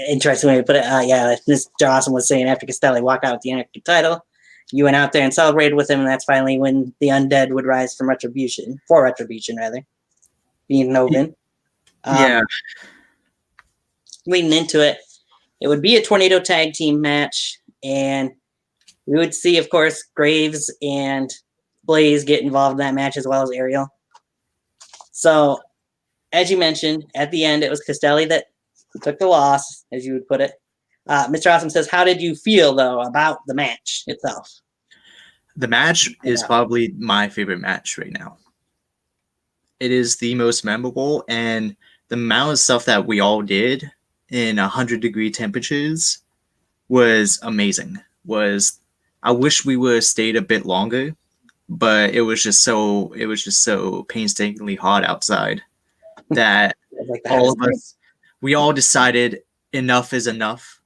Interesting way to put it. Yeah, Mr. Awesome was saying after Castelli walked out with the NXT title, you went out there and celebrated with him, and that's finally when the undead would rise from retribution, being Novin. Yeah. Leading into it, it would be a tornado tag team match, and we would see, of course, Graves and Blaze get involved in that match as well as Ariel. So, as you mentioned, at the end, it was Castelli that took the loss, as you would put it. Mr. Awesome says, how did you feel, though, about the match itself? The match is probably my favorite match right now. It is the most memorable, and the amount of stuff that we all did in 100-degree temperatures was amazing. I wish we would have stayed a bit longer, but it was just so painstakingly hot outside that all of us, we all decided enough is enough,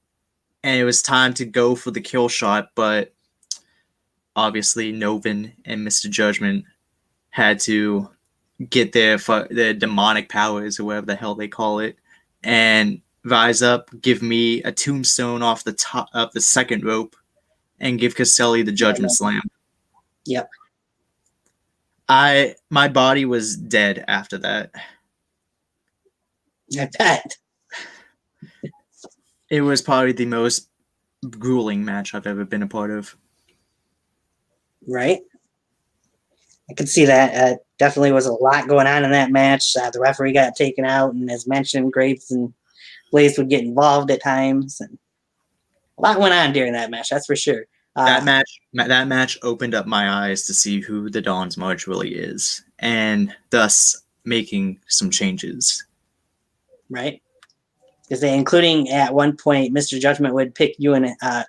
and it was time to go for the kill shot. But obviously, Novin and Mr. Judgment had to get their demonic powers, or whatever the hell they call it, and rise up, give me a tombstone off the top of the second rope, and give Caselli the Judgment Slam. Yep. My body was dead after that. I bet. It was probably the most grueling match I've ever been a part of. Right? I could see that. Definitely was a lot going on in that match. The referee got taken out, and as mentioned, Graves and Blaze would get involved at times, and a lot went on during that match. That's for sure. That match opened up my eyes to see who the Dawn's March really is, and thus making some changes. Right? Because including at one point, Mr. Judgment would pick you and Adam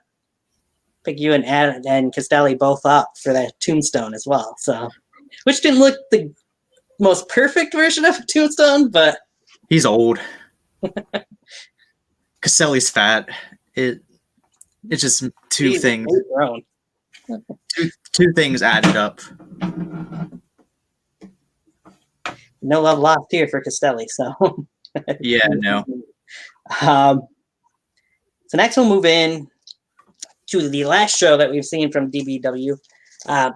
and Castelli both up for that tombstone as well. So, which didn't look the most perfect version of a tombstone, but he's old. Castelli's fat. It's just two things. Two things added up. No love lost here for Castelli. So yeah, no. So next we'll move in to the last show that we've seen from DBW. I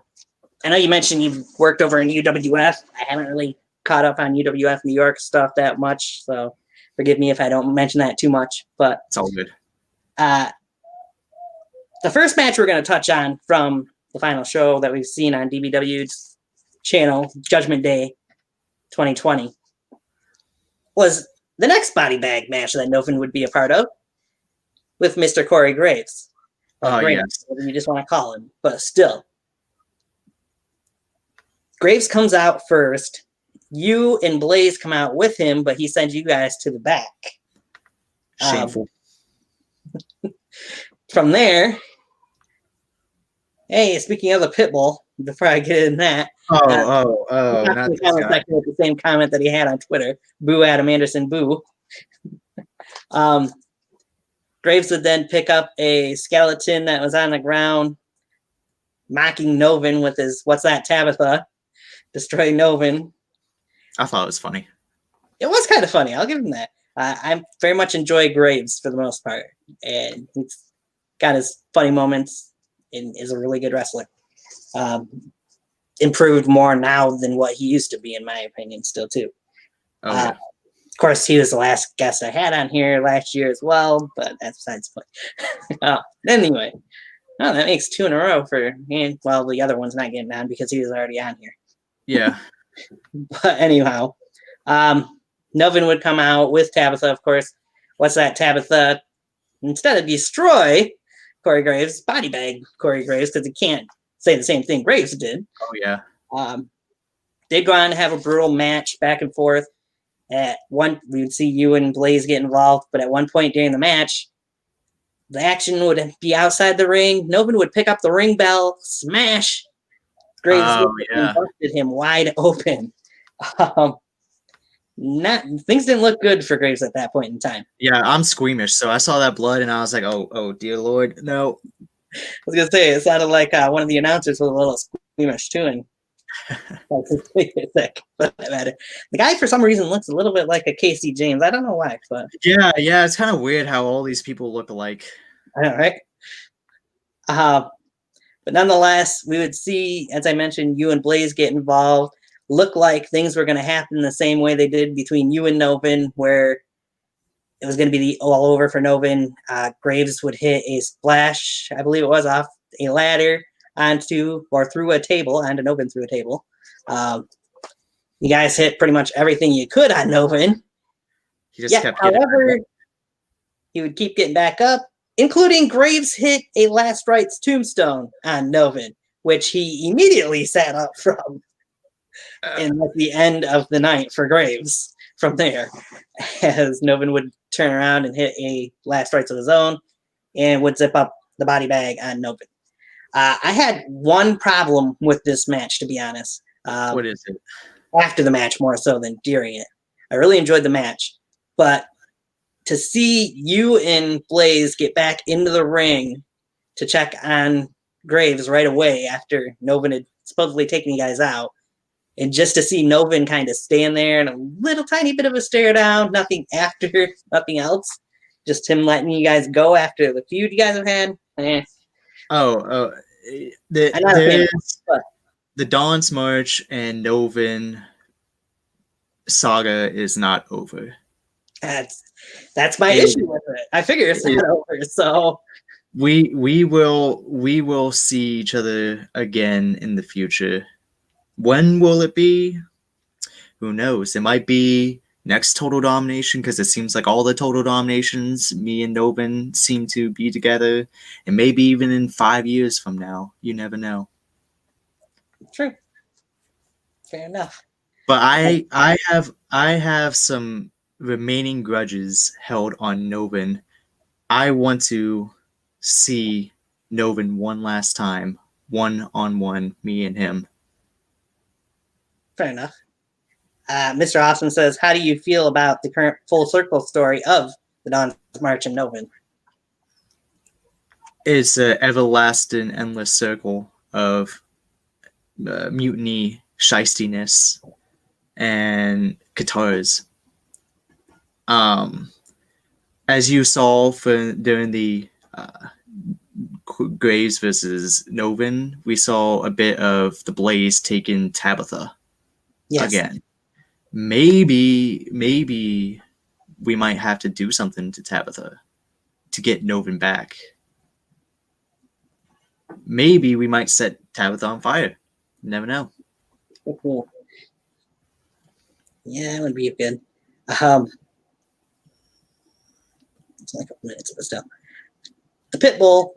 know you mentioned you've worked over in UWF. I haven't really caught up on UWF New York stuff that much, so forgive me if I don't mention that too much. But it's all good. The first match we're going to touch on from the final show that we've seen on DBW's channel, Judgment Day 2020, was the next body bag match that Novin would be a part of with Mr. Corey Graves. Yes. You just want to call him, but still. Graves comes out first. You and Blaze come out with him, but he sends you guys to the back. Shameful. From there, hey, speaking of the Pitbull, before I get in that, not the comment section with the same comment that he had on Twitter. Boo Adam Anderson, boo. Graves would then pick up a skeleton that was on the ground, mocking Novin with his "What's that, Tabitha?" Destroy Novin. I thought it was funny. It was kind of funny. I'll give him that. I very much enjoy Graves for the most part, and he's got his funny moments and is a really good wrestler. Improved more now than what he used to be, in my opinion, still too. Oh yeah. Of course, he was the last guest I had on here last year as well, but that's besides the point. Anyway, that makes 2 in a row for me. Well, the other one's not getting on because he was already on here. Yeah. But anyhow, Novin would come out with Tabitha, of course. What's that, Tabitha? Instead of destroy Corey Graves, body bag Corey Graves, because he can't say the same thing Graves did. Oh yeah. They'd go on to have a brutal match back and forth. At one, we would see you and Blaze get involved, but at one point during the match, the action would be outside the ring. Novin would pick up the ring bell, smash Graves, and busted him wide open. Things didn't look good for Graves at that point in time. Yeah, I'm squeamish, so I saw that blood and I was like, oh dear Lord, no. I was gonna say it sounded like one of the announcers was a little squeamish too, and but the guy for some reason looks a little bit like a Casey James. I don't know why, but yeah, it's kind of weird how all these people look alike. I know, right? But nonetheless, we would see, as I mentioned, you and Blaze get involved. Look like things were going to happen the same way they did between you and Novin, where it was going to be all over for Novin. Graves would hit a splash, I believe it was, off a ladder onto or through a table, onto Novin through a table. You guys hit pretty much everything you could on Novin. He just kept getting however, he would keep getting back up, including Graves hit a Last Rites tombstone on Novin, which he immediately sat up from. And at the end of the night for Graves from there, as Novin would turn around and hit a Last Rites of his own and would zip up the body bag on Novin. I had one problem with this match, to be honest. What is it? After the match, more so than during it. I really enjoyed the match, but to see you and Blaze get back into the ring to check on Graves right away after Novin had supposedly taken you guys out, and just to see Novin kind of stand there and a little tiny bit of a stare down, nothing after, nothing else, just him letting you guys go after the feud you guys have had. The Dawn's March and Novin saga is not over. That's my issue with it. I figure it's not over, so we will see each other again in the future. When will it be? Who knows? It might be next Total Domination, because it seems like all the Total Dominations, me and Novin seem to be together, and maybe even in 5 years from now. You never know. True. Fair enough. But I have some remaining grudges held on Novin. I want to see Novin one last time, 1-on-1, me and him. Fair enough. Mr. Austin says, how do you feel about the current full circle story of the Dawn's March and Novin? It's an everlasting, endless circle of mutiny, shystiness, and guitars. As you saw during the Graves versus Novin, we saw a bit of the Blaze taking Tabitha. Yes. Again. Maybe we might have to do something to Tabitha to get Novin back. Maybe we might set Tabitha on fire. You never know. Cool. Yeah, it would be good. It's like a couple minutes of this stuff. The Pitbull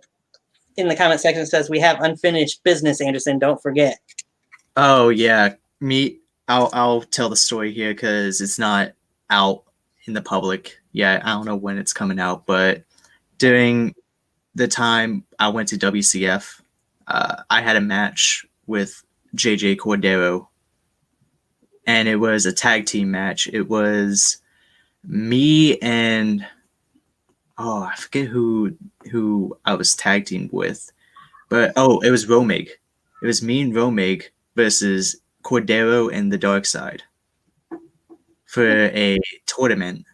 in the comment section says, we have unfinished business, Anderson. Don't forget. Oh, yeah. I'll tell the story here because it's not out in the public yet. I don't know when it's coming out, but during the time I went to WCF, I had a match with JJ Cordero, and it was a tag team match. It was me and I forget who I was tag teamed with, but it was Romig. It was me and Romig versus Cordero and the Dark Side for a tournament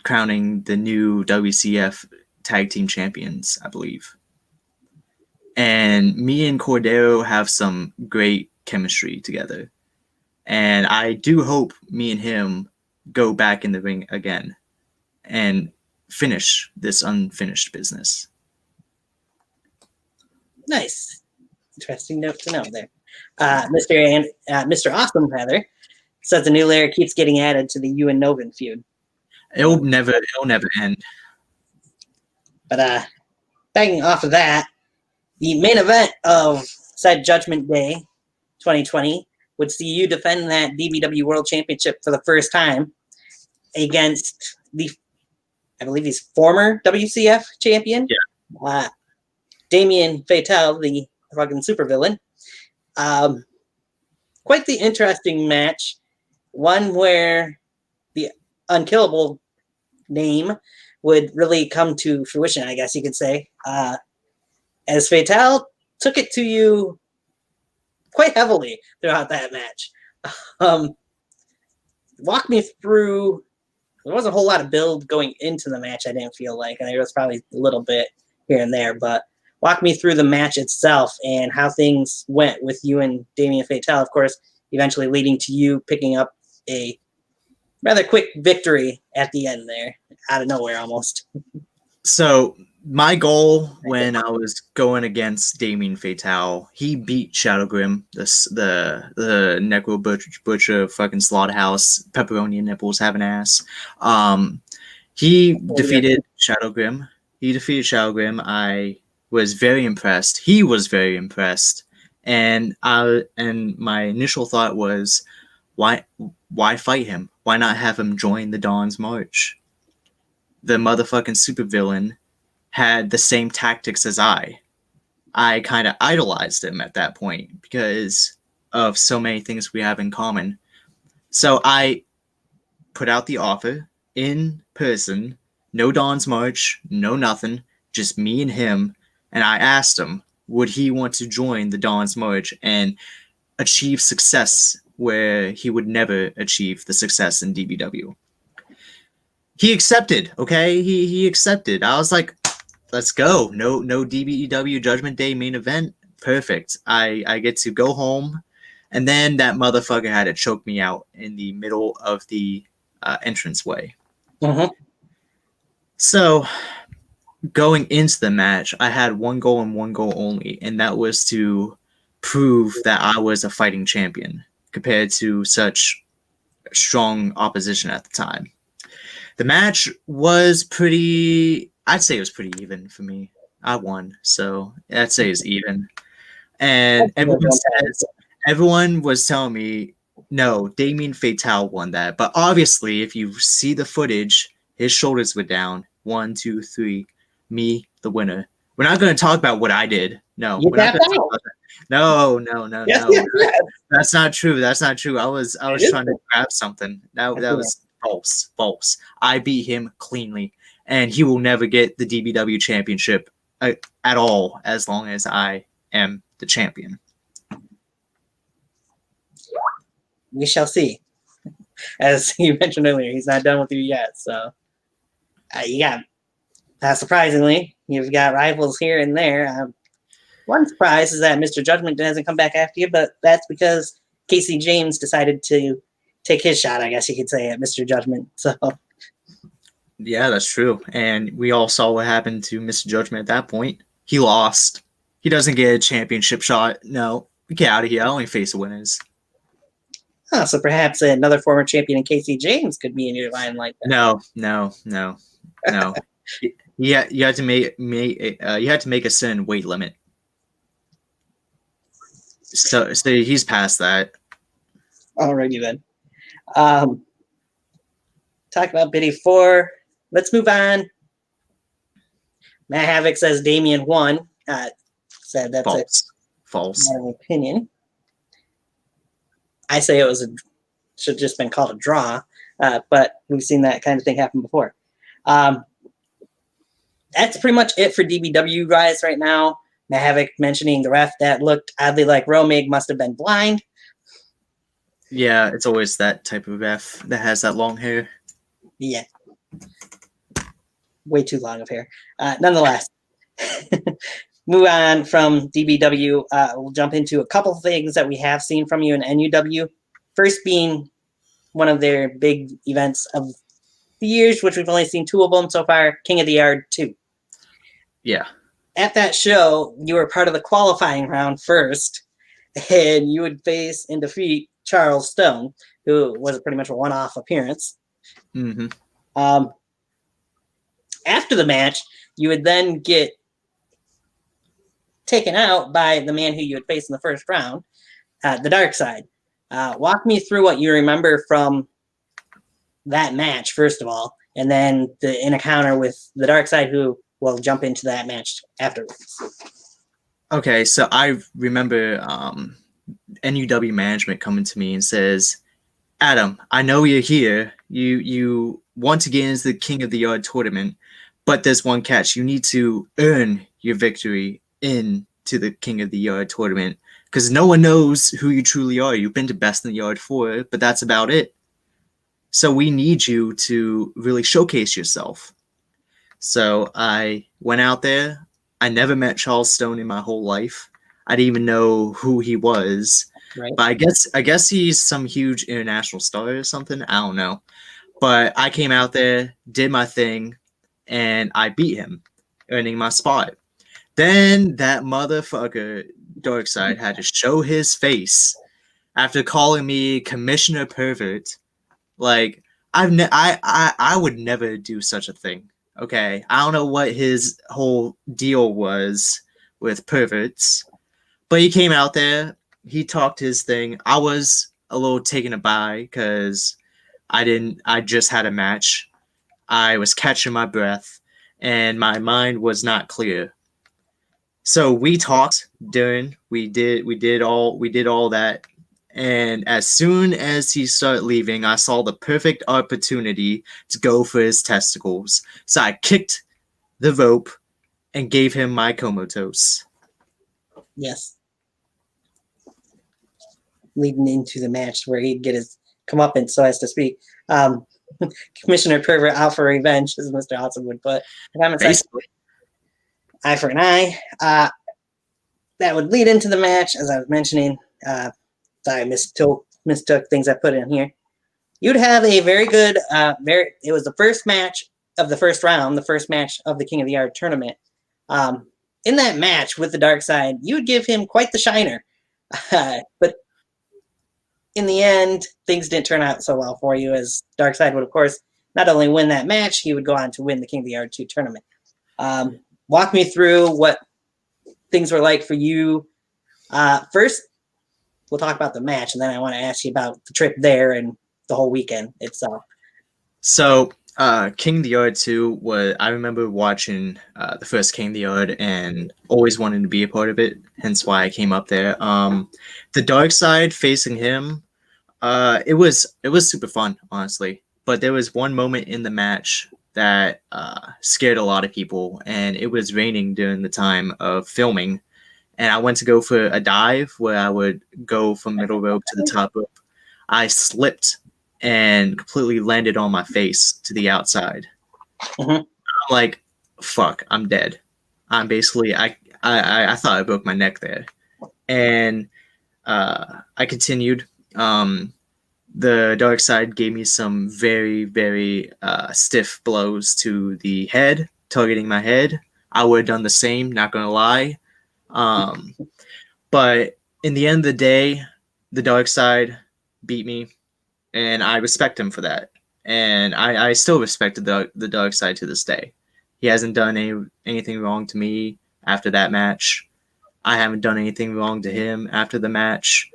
crowning the new WCF tag team champions, I believe. And me and Cordero have some great chemistry together. And I do hope me and him go back in the ring again and finish this unfinished business. Nice. Interesting note to know there. Mr. Awesome, rather, says the new layer keeps getting added to the you and Novin feud. It'll never end. But backing off of that, the main event of said Judgment Day 2020 would see you defend that DBW World Championship for the first time against I believe he's former WCF champion. Yeah. Damien Fatale, the fucking supervillain. Quite the interesting match. One where the Unkillable name would really come to fruition, I guess you could say. As Fatale took it to you quite heavily throughout that match. Walk me through. There wasn't a whole lot of build going into the match, I didn't feel like. And there was probably a little bit here and there, but walk me through the match itself and how things went with you and Damien Fatale, of course, eventually leading to you picking up a rather quick victory at the end there, out of nowhere almost. So my goal when I was going against Damien Fatale, he beat Shadow Grim, the Necro Butcher fucking slaughterhouse, pepperoni and nipples having ass. He defeated Shadow Grim. I was very impressed. He was very impressed. And my initial thought was, why fight him? Why not have him join the Dawn's March? The motherfucking supervillain had the same tactics as I. I kind of idolized him at that point because of so many things we have in common. So I put out the offer in person, no Dawn's March, no nothing, just me and him. And I asked him, would he want to join the Dawn's March and achieve success where he would never achieve the success in DBW? He accepted, okay? He accepted. I was like, let's go. No DBW Judgment Day main event. Perfect. I get to go home. And then that motherfucker had to choke me out in the middle of the entranceway. Mm-hmm. So going into the match, I had one goal and one goal only, and that was to prove that I was a fighting champion compared to such strong opposition at the time. The match was I'd say it was pretty even for me. I won, so I'd say it's even. And everyone was telling me, no, Damien Fatale won that. But obviously, if you see the footage, his shoulders were down. 1, 2, 3. Me, the winner. We're not going to talk about what I did. No. You tapped out. No. Yes. That's not true. I was trying to grab something. That was false. I beat him cleanly, and he will never get the DBW championship at all as long as I am the champion. We shall see. As you mentioned earlier, he's not done with you yet, so you got. Surprisingly, you've got rivals here and there. One surprise is that Mr. Judgment hasn't come back after you, but that's because Casey James decided to take his shot, I guess you could say, at Mr. Judgment. So, yeah, that's true. And we all saw what happened to Mr. Judgment at that point. He lost. He doesn't get a championship shot. No, get out of here. I only face the winners. So perhaps another former champion in Casey James could be in your line like that. No. Yeah, you had to make a certain weight limit. So he's past that. Alrighty then. Talk about Biddy 4. Let's move on. Matt Havoc says Damien won. Said that's false. My opinion. I say it should just been called a draw, but we've seen that kind of thing happen before. That's pretty much it for DBW guys right now. Matt Havoc mentioning the ref that looked oddly like Romig must have been blind. Yeah, it's always that type of ref that has that long hair. Yeah. way too long of hair. Nonetheless, move on from DBW. We'll jump into a couple of things that we have seen from you in NUW. First being one of their big events of the years, which we've only seen 2 of them so far, King of the Yard 2. Yeah. At that show, you were part of the qualifying round first, and you would face and defeat Charles Stone, who was pretty much a one-off appearance. Mm-hmm. After the match, you would then get taken out by the man who you would face in the first round, the Dark Side. Walk me through what you remember from that match, first of all, and then the encounter with the Dark Side, who will jump into that match afterwards. Okay, so I remember NUW management coming to me and says, Adam, I know you're here. You want to get into the King of the Yard tournament, but there's one catch. You need to earn your victory into the King of the Yard tournament because no one knows who you truly are. You've been to Best in the Yard 4, but that's about it. So we need you to really showcase yourself. So I went out there. I never met Charles Stone in my whole life. I didn't even know who he was. Right. But I guess he's some huge international star or something. I don't know. But I came out there, did my thing, and I beat him, earning my spot. Then that motherfucker Darkside had to show his face after calling me Commissioner Pervert. Like I would never do such a thing. Okay, I don't know what his whole deal was with perverts, but he came out there. He talked his thing. I was a little taken aback because I just had a match. I was catching my breath and my mind was not clear. So we talked during, we did all that. And as soon as he started leaving, I saw the perfect opportunity to go for his testicles. So I kicked the rope and gave him my comatose. Yes. Leading into the match where he'd get his comeuppance, so as to speak. Commissioner Pervert out for revenge, as Mr. Hudson would put. Eye for an eye. That would lead into the match, as I was mentioning. I mistook things I put in here. You'd have a very good, it was the first match of the first round, the first match of the King of the Yard tournament. In that match with the Dark Side, you would give him quite the shiner. But in the end, things didn't turn out so well for you, as Dark Side would, of course, not only win that match, he would go on to win the King of the Yard 2 tournament. Walk me through what things were like for you. First, we'll talk about the match, and then I want to ask you about the trip there and the whole weekend itself. So, King of the Yard 2 was, I remember watching the first King of the Yard and always wanting to be a part of it, hence why I came up there. The Dark Side facing him, it was super fun, honestly. But there was one moment in the match that scared a lot of people, and it was raining during the time of filming. And I went to go for a dive where I would go from middle rope to the top rope. I slipped and completely landed on my face to the outside. Mm-hmm. I'm like, fuck, I'm dead. I'm basically, I thought I broke my neck there. And I continued. The Dark Side gave me some very, very stiff blows to the head, targeting my head. I would have done the same, not going to lie. But in the end of the day, the Dark Side beat me, and I respect him for that. And I still respect the Dark Side to this day. He hasn't done anything wrong to me after that match. I haven't done anything wrong to him after the match.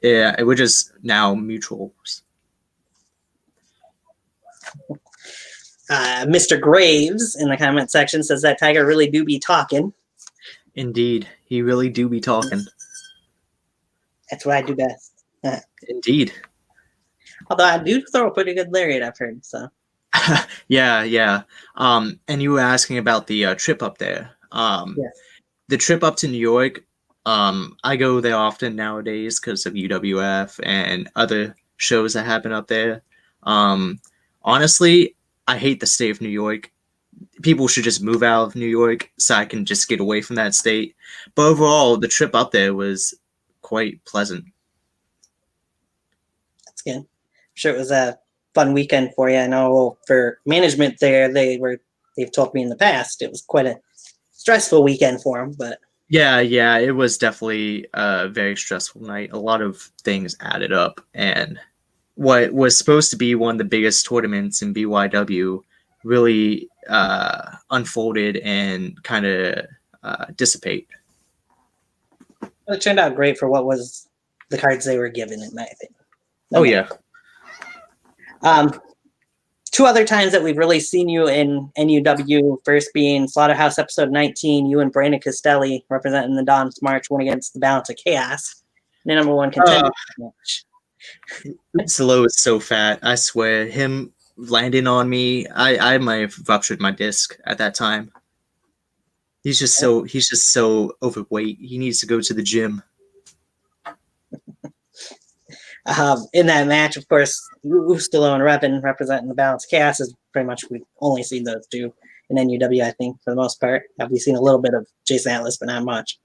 Yeah, it was just now mutuals. Mr. Graves in the comment section says that Tiger really do be talking. Indeed, he really do be talking. That's what I do best. Indeed. Although I do throw a pretty good lariat, I've heard. So. Yeah. And you were asking about the trip up there. Yes. The trip up to New York. I go there often nowadays because of UWF and other shows that happen up there. Honestly, I hate the state of New York. People should just move out of New York so I can just get away from that state. But overall, the trip up there was quite pleasant. That's good. I'm sure it was a fun weekend for you. I know for management there, they've told me in the past it was quite a stressful weekend for them. But yeah, it was definitely a very stressful night. A lot of things added up, and what was supposed to be one of the biggest tournaments in BYW really unfolded and kind of dissipate. it turned out great for what was the cards they were given, in my opinion. Oh, yeah. Two other times that we've really seen you in NUW, first being Slaughterhouse episode 19, you and Brandon Costelli representing the Dawn's March went against the Balance of Chaos in the #1 contender match. Solo is so fat. I swear, him landing on me, I might have ruptured my disc at that time. He's just so overweight. He needs to go to the gym. In that match, of course, Unkillable and Revin representing the Balance Chaos is pretty much we've only seen those two in NUW, I think, for the most part. We've seen a little bit of Jason Atlas, but not much.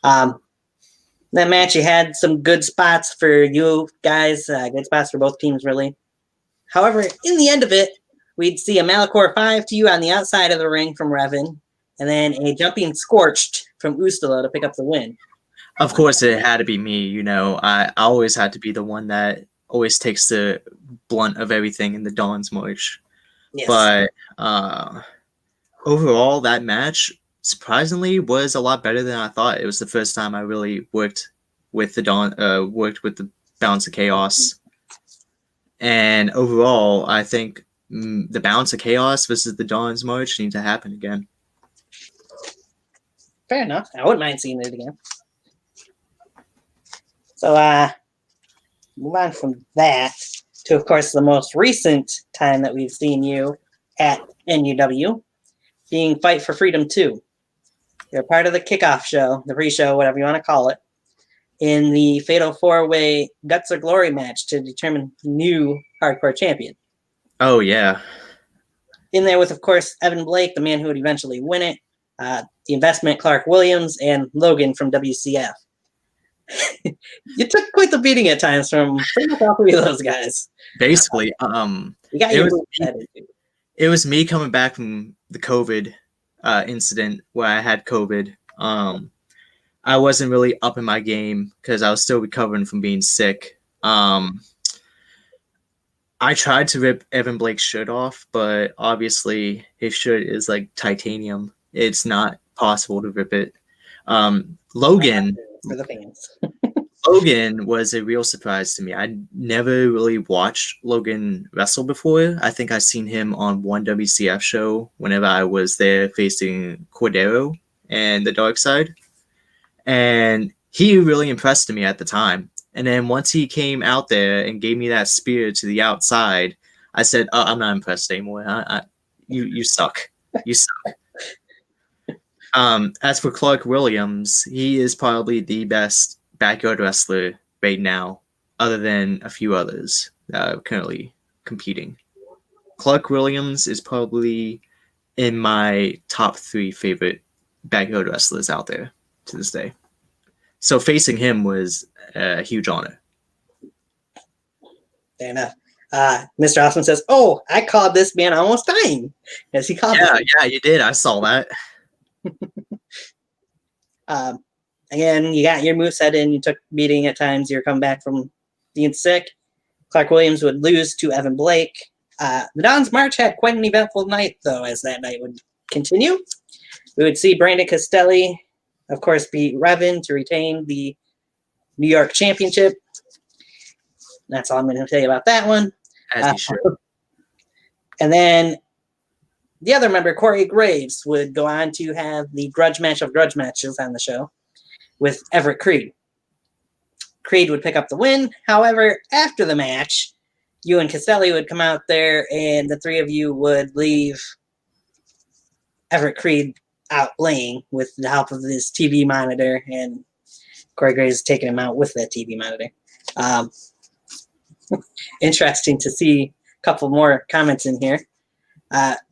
That match, you had some good spots for you guys, good spots for both teams, really. However, in the end of it, we'd see a Malachor 5 to you on the outside of the ring from Revin, and then a jumping Scorched from Ustalo to pick up the win. Of course, it had to be me. You know, I always had to be the one that always takes the blunt of everything in the Dawn's March. Yes. But overall, that match surprisingly was a lot better than I thought. It was the first time I really worked with the Balance of Chaos. And overall, I think the Balance of Chaos versus the Dawn's March need to happen again. Fair enough. I wouldn't mind seeing it again. So, move on from that to, of course, the most recent time that we've seen you at NUW, being Fight for Freedom 2. You're part of the kickoff show, the pre-show, whatever you want to call it, in the Fatal 4-Way Guts or Glory match to determine new hardcore champion. Oh, yeah. In there with, of course, Evan Blake, the man who would eventually win it, the investment Clark Williams, and Logan from WCF. You took quite the beating at times from pretty much all three of those guys. Basically, you got it was me coming back from the COVID incident where I had COVID. I wasn't really up in my game because I was still recovering from being sick. I tried to rip Evan Blake's shirt off, but obviously his shirt is like titanium. It's not possible to rip it. Logan for the fans. Logan was a real surprise to me. I never really watched Logan wrestle before. I think I seen him on one WCF show whenever I was there facing Cordero and the Dark Side. And he really impressed me at the time. And then once he came out there and gave me that spear to the outside, I said, "Oh, I'm not impressed anymore. You suck. You suck." As for Clark Williams, he is probably the best backyard wrestler right now, other than a few others currently competing. Clark Williams is probably in my top 3 favorite backyard wrestlers out there to this day. So facing him was a huge honor. Fair enough. Mr. Osman says, "Oh, I called this man almost dying." As he called Yeah, you did. I saw that. Again, you got your moveset in. You took beating at times. You're coming back from being sick. Clark Williams would lose to Evan Blake. The Dawn's March had quite an eventful night, though, as that night would continue. We would see Brandon Costelli, of course, beat Revin to retain the New York Championship. That's all I'm going to tell you about that one. As you should. And then the other member, Corey Graves, would go on to have the grudge match of grudge matches on the show with Everett Creed. Creed would pick up the win. However, after the match, you and Costelli would come out there and the three of you would leave Everett Creed out laying with the help of this TV monitor, and Corey Graves taking him out with that TV monitor. Interesting to see a couple more comments in here.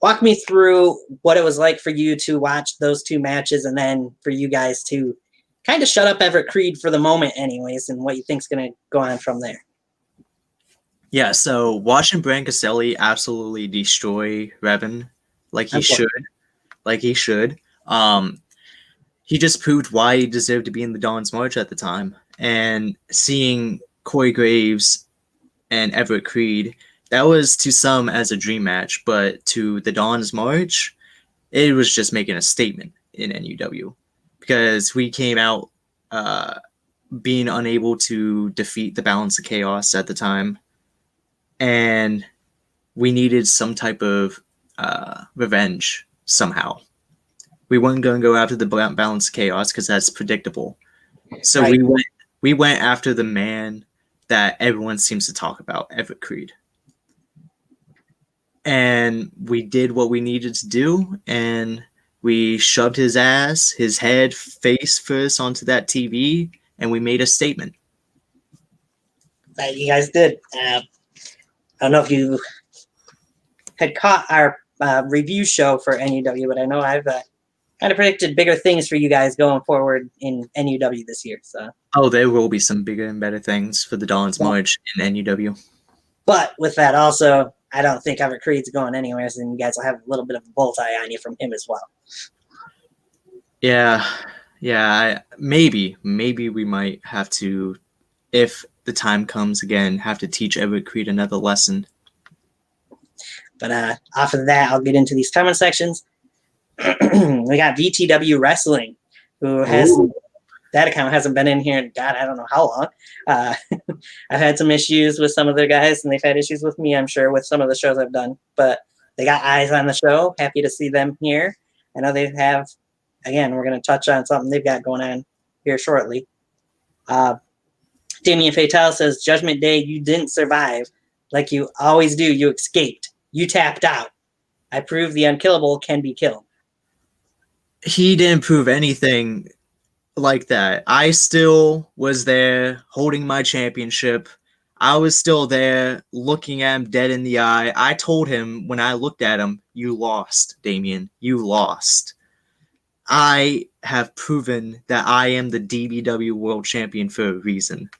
Walk me through what it was like for you to watch those two matches, and then for you guys to kind of shut up Everett Creed for the moment, anyways, and what you think's going to go on from there. Yeah, so watching Brian Caselli absolutely destroy Revan like he should. He just proved why he deserved to be in the Dawn's March at the time. And seeing Corey Graves and Everett Creed, that was to some as a dream match, but to the Dawn's March, it was just making a statement in NUW. Because we came out being unable to defeat the Balance of Chaos at the time. And we needed some type of revenge somehow. We weren't going to go after the Balance of Chaos because that's predictable. So Right. we went after the man that everyone seems to talk about, Everett Creed. And we did what we needed to do, and we shoved his ass, his head, face first onto that TV, and we made a statement. That you guys did. I don't know if you had caught our review show for NUW, but I know I've kind of predicted bigger things for you guys going forward in NUW this year. So. Oh, there will be some bigger and better things for the Dawn's March in NUW. But with that also, I don't think Everett Creed's going anywhere, so you guys will have a little bit of a bolt eye on you from him as well. Yeah. Maybe we might have to, if the time comes again, have to teach Everett Creed another lesson. But off of that, I'll get into these comment sections. We got VTW Wrestling, who has that account hasn't been in here in God, I don't know how long. I've had some issues with some of their guys, and they've had issues with me, I'm sure, with some of the shows I've done. But they got eyes on the show. Happy to see them here. I know they have, again, we're going to touch on something they've got going on here shortly. Damien Fatal says, Judgment Day, you didn't survive. Like you always do, you escaped. You tapped out. I proved the unkillable can be killed. He didn't prove anything like that. I still was there holding my championship. I was still there looking at him dead in the eye. I told him when I looked at him, you lost, Damien. You lost. I have proven that I am the DBW World Champion for a reason.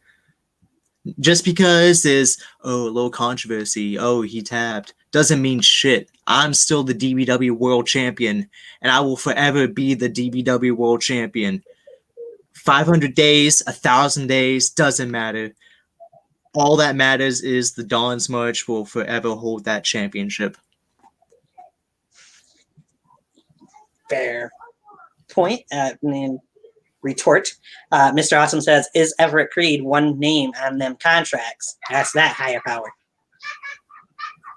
Just because there's, a little controversy, he tapped, doesn't mean shit. I'm still the DBW World Champion, and I will forever be the DBW World Champion. 500 days, 1,000 days, doesn't matter. All that matters is the Dawn's March will forever hold that championship. Fair point. And retort. Mr. Awesome says, is Everett Creed one name on them contracts? That's that higher power.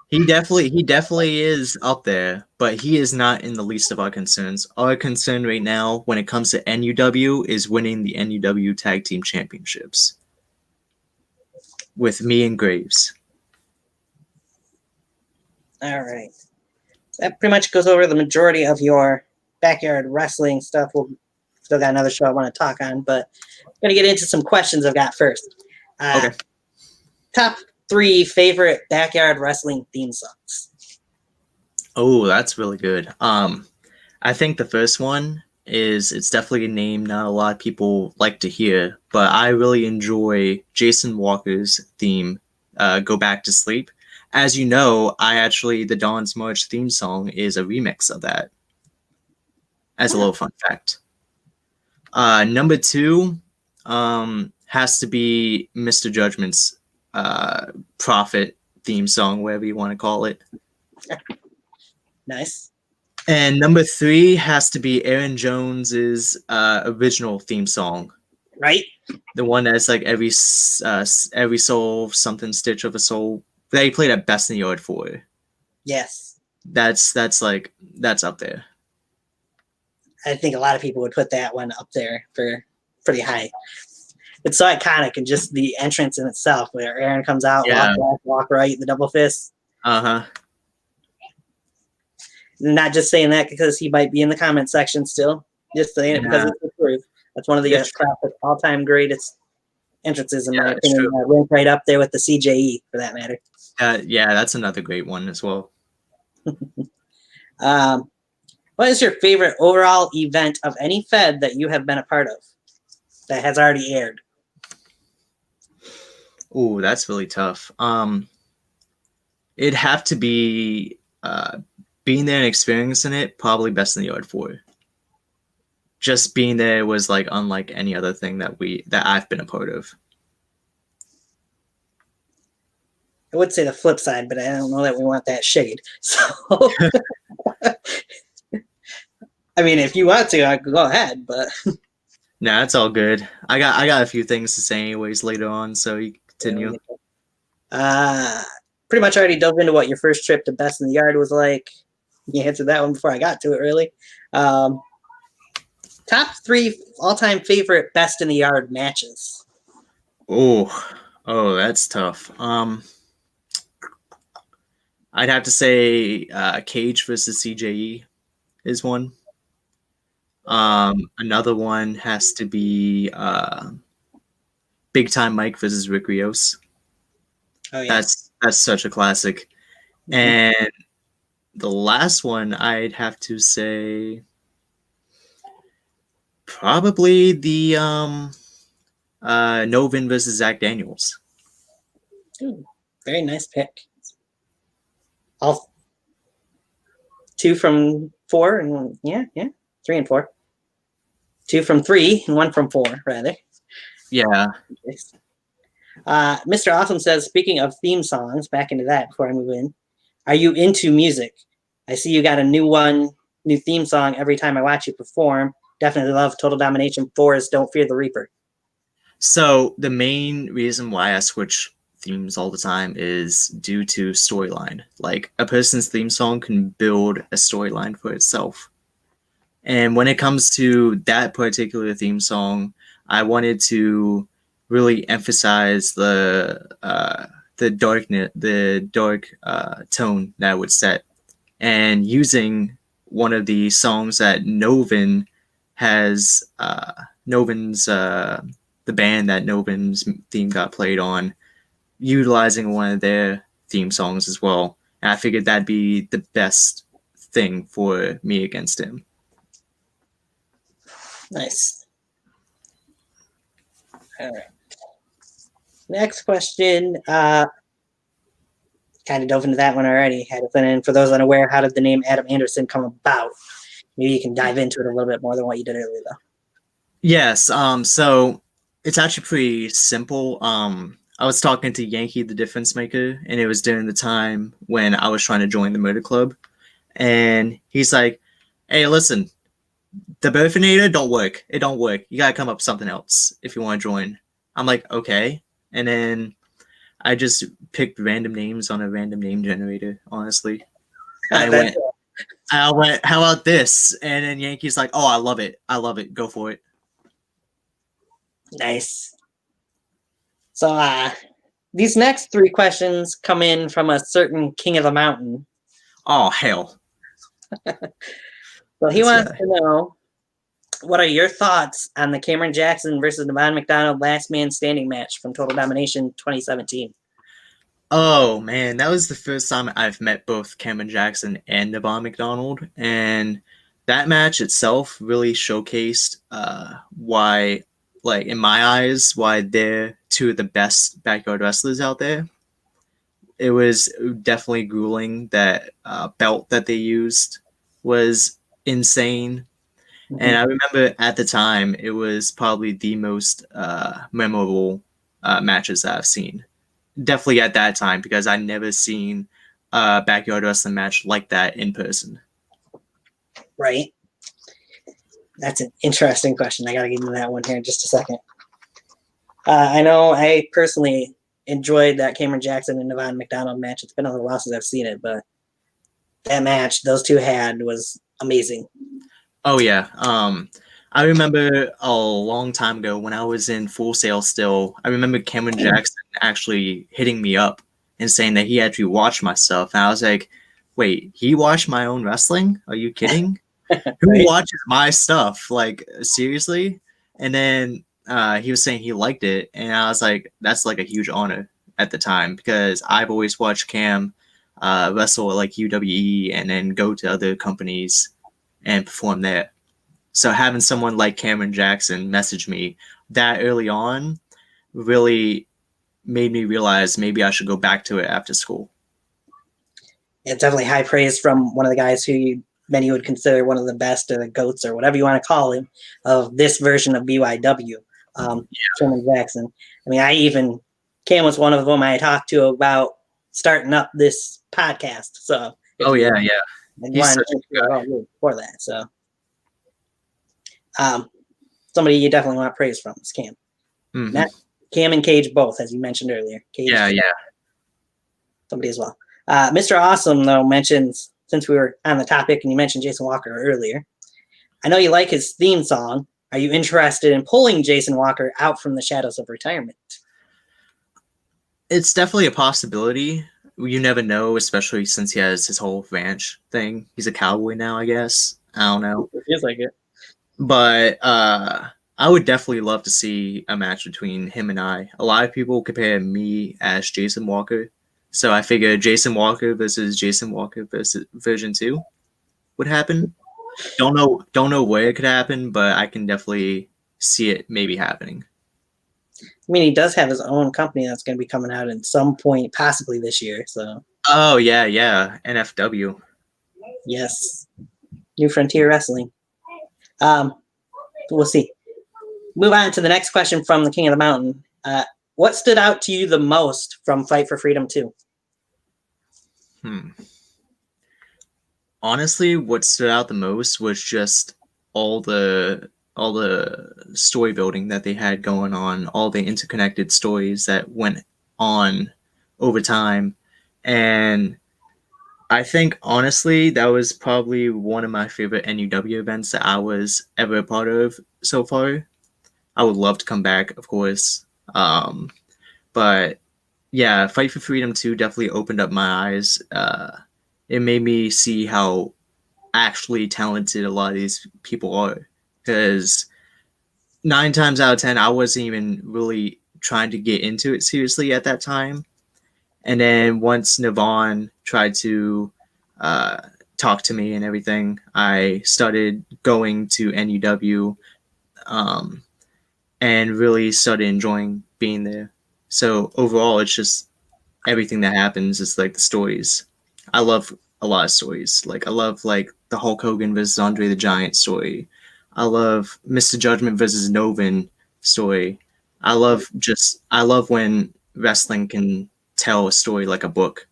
He definitely is up there, but he is not in the least of our concerns. Our concern right now, when it comes to NUW, is winning the NUW Tag Team Championships with me and Graves. All right. So that pretty much goes over the majority of your backyard wrestling stuff. We'll still got another show I want to talk on, but I'm going to get into some questions I've got first. Okay. Top 3 favorite backyard wrestling theme songs. Oh, that's really good. I think the first one is, it's definitely a name not a lot of people like to hear, but I really enjoy Jason Walker's theme, Go Back to Sleep. As you know, the Dawn's March theme song is a remix of that, as a little fun fact. Number 2 has to be Mr. Judgment's Prophet theme song, whatever you want to call it. Nice. And number 3 has to be Aaron Jones's original theme song. Right. The one that's like every soul, something stitch of a soul. That he played at Best in the Yard for. Yes. That's up there. I think a lot of people would put that one up there for pretty high. It's so iconic, and just the entrance in itself, where Aaron comes out, walk left, walk right, the double fist. Not just saying that because he might be in the comment section still. Just saying it because it's the truth. That's one of the all-time greatest entrances, in my opinion. Ranked right up there with the CJE, for that matter. That's another great one as well. What is your favorite overall event of any Fed that you have been a part of that has already aired? Ooh, that's really tough. It'd have to be being there and experiencing it, probably Best in the Yard 4. Just being there was like unlike any other thing that I've been a part of. I would say the flip side, but I don't know that we want that shade. So, I mean, if you want to, I could go ahead, but Nah, it's all good. I got a few things to say anyways later on, so you continue. Pretty much already dove into what your first trip to Best in the Yard was like. You answered that one before I got to it, really. Top 3 all-time favorite Best in the Yard matches. Oh, that's tough. I'd have to say Cage versus CJE is one. Another one has to be Big Time Mike versus Rick Rios. Oh yeah, that's such a classic. Mm-hmm. And the last one I'd have to say probably the Novin versus Zach Daniels. Ooh, very nice pick. All 2 from 4 and yeah, 3 and 4. 2 from 3 and 1 from 4, rather. Yeah. Mr. Awesome says, speaking of theme songs, back into that before I move in, are you into music? I see you got a new theme song every time I watch you perform. Definitely love Total Domination 4's Don't Fear the Reaper. So the main reason why I switch themes all the time is due to storyline. Like, a person's theme song can build a storyline for itself. And when it comes to that particular theme song, I wanted to really emphasize the dark tone that I would set, and using one of the songs that Novin has, Novin's the band that Novin's theme got played on, utilizing one of their theme songs as well. And I figured that'd be the best thing for me against him. Nice. All right. Next question. Kind of dove into that one already. Had to put in, for those unaware, how did the name Adam Anderson come about? Maybe you can dive into it a little bit more than what you did earlier, though. Yes. So it's actually pretty simple. I was talking to Yankee, the difference maker, and it was during the time when I was trying to join the Murder Club. And he's like, hey, listen, the Burfinator don't work. It don't work. You gotta come up with something else if you want to join. I'm like, okay. And then I just picked random names on a random name generator, honestly. I went, how about this? And then Yankee's like, oh, I love it. Go for it. Nice. So these next 3 questions come in from a certain King of the Mountain. Oh, hell. So he wants to know, what are your thoughts on the Cameron Jackson versus Devon McDonald last man standing match from Total Domination 2017? Oh, man, that was the first time I've met both Cameron Jackson and Devon McDonald. And that match itself really showcased why, like, in my eyes, why they're 2 of the best backyard wrestlers out there. It was definitely grueling. That belt that they used was insane. Mm-hmm. And I remember at the time, it was probably the most memorable matches that I've seen. Definitely at that time, because I'd never seen a backyard wrestling match like that in person. Right. That's an interesting question. I got to get into that one here in just a second. I know I personally enjoyed that Cameron Jackson and Devon McDonald match. It's been a little while since I've seen it, but that match those 2 had was amazing. Oh, yeah. I remember a long time ago when I was in Full Sail still, I remember Cameron Jackson actually hitting me up and saying that he actually watched my stuff. And I was like, wait, he watched my own wrestling? Are you kidding? Who watches my stuff? Like, seriously? And then he was saying he liked it. And I was like, that's like a huge honor at the time, because I've always watched Cam wrestle at like UWE and then go to other companies and perform there. So having someone like Cameron Jackson message me that early on really made me realize maybe I should go back to it after school. It's definitely high praise from one of the guys who many would consider one of the best or the GOATs or whatever you want to call him of this version of BYW, Cameron Jackson. I mean, Cam was one of them I talked to about starting up this podcast. So, yeah. He's such a guy for that. So, somebody you definitely want praise from is Cam. Mm-hmm. Cam and Cage both, as you mentioned earlier. Cage, somebody as well. Mr. Awesome, though, mentions, since we were on the topic and you mentioned Jason Walker earlier, I know you like his theme song. Are you interested in pulling Jason Walker out from the shadows of retirement? It's definitely a possibility. You never know, especially since he has his whole ranch thing. He's a cowboy now, I guess. I don't know. It feels like it. But I would definitely love to see a match between him and I. A lot of people compare me as Jason Walker. So I figured Jason Walker versus Jason Walker versus version 2 would happen. Don't know where it could happen, but I can definitely see it maybe happening. I mean, he does have his own company that's going to be coming out at some point, possibly this year. So. Oh yeah, NFW. Yes, New Frontier Wrestling. We'll see. Move on to the next question from the King of the Mountain. What stood out to you the most from Fight for Freedom 2? Honestly, what stood out the most was just all the story building that they had going on, all the interconnected stories that went on over time. And I think, honestly, that was probably one of my favorite NUW events that I was ever a part of so far. I would love to come back, of course. But yeah, Fight for Freedom 2 definitely opened up my eyes. It made me see how actually talented a lot of these people are. Because 9 times out of 10, I wasn't even really trying to get into it seriously at that time. And then once Navon tried to talk to me and everything, I started going to NUW and really started enjoying being there. So overall, it's just everything that happens is like the stories. I love a lot of stories. Like I love like the Hulk Hogan versus Andre the Giant story. I love Mr. Judgment versus Novin story. I love when wrestling can tell a story like a book.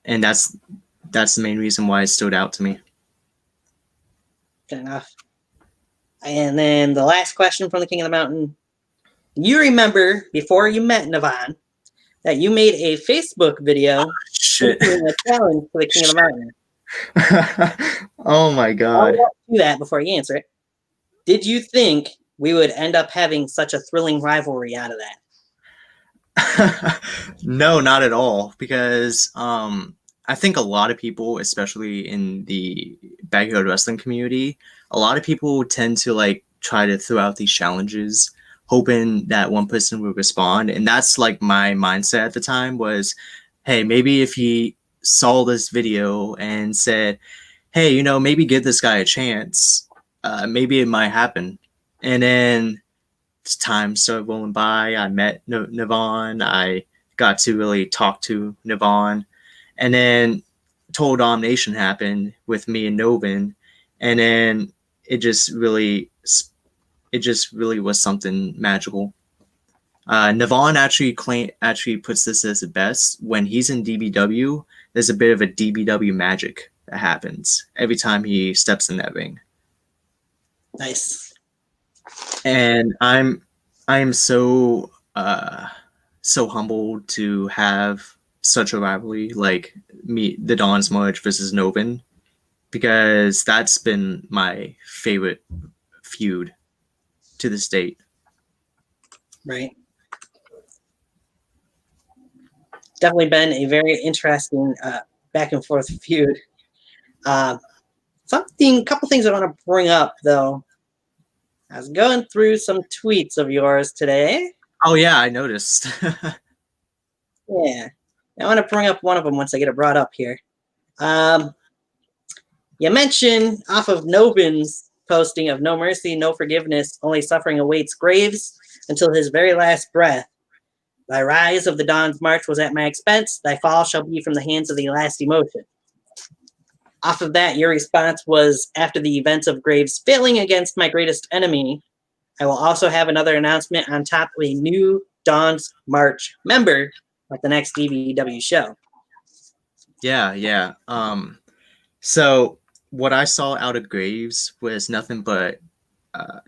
And that's the main reason why it stood out to me. Fair enough. And then the last question from the King of the Mountain. You remember before you met Navon that you made a Facebook video doing a challenge for the King of the Mountain. Oh my God. I'll do that before you answer it. Did you think we would end up having such a thrilling rivalry out of that? No, not at all. Because I think a lot of people, especially in the backyard wrestling community, a lot of people tend to like try to throw out these challenges hoping that one person would respond. And that's like my mindset at the time was, hey, maybe if he saw this video and said, hey, maybe give this guy a chance, maybe it might happen. And then time started rolling by. I met Navon. I got to really talk to Navon. And then Total Domination happened with me and Novin. And then it just really was something magical. Navon actually puts this as the best. When he's in DBW, there's a bit of a DBW magic that happens every time he steps in that ring. Nice. And I'm so humbled to have such a rivalry like the Don's March versus Novin, because that's been my favorite feud to this date. Right. Definitely been a very interesting back and forth feud. A couple things I want to bring up though. I was going through some tweets of yours today. Oh yeah, I noticed. Yeah. I want to bring up one of them once I get it brought up here. You mentioned off of Nobin's posting of no mercy, no forgiveness, only suffering awaits Graves until his very last breath. Thy rise of the dawn's march was at my expense. Thy fall shall be from the hands of the last emotion. Off of that, your response was, after the events of Graves failing against my greatest enemy, I will also have another announcement on top of a new Dawn's March member at the next DBW show. Yeah. So what I saw out of Graves was nothing but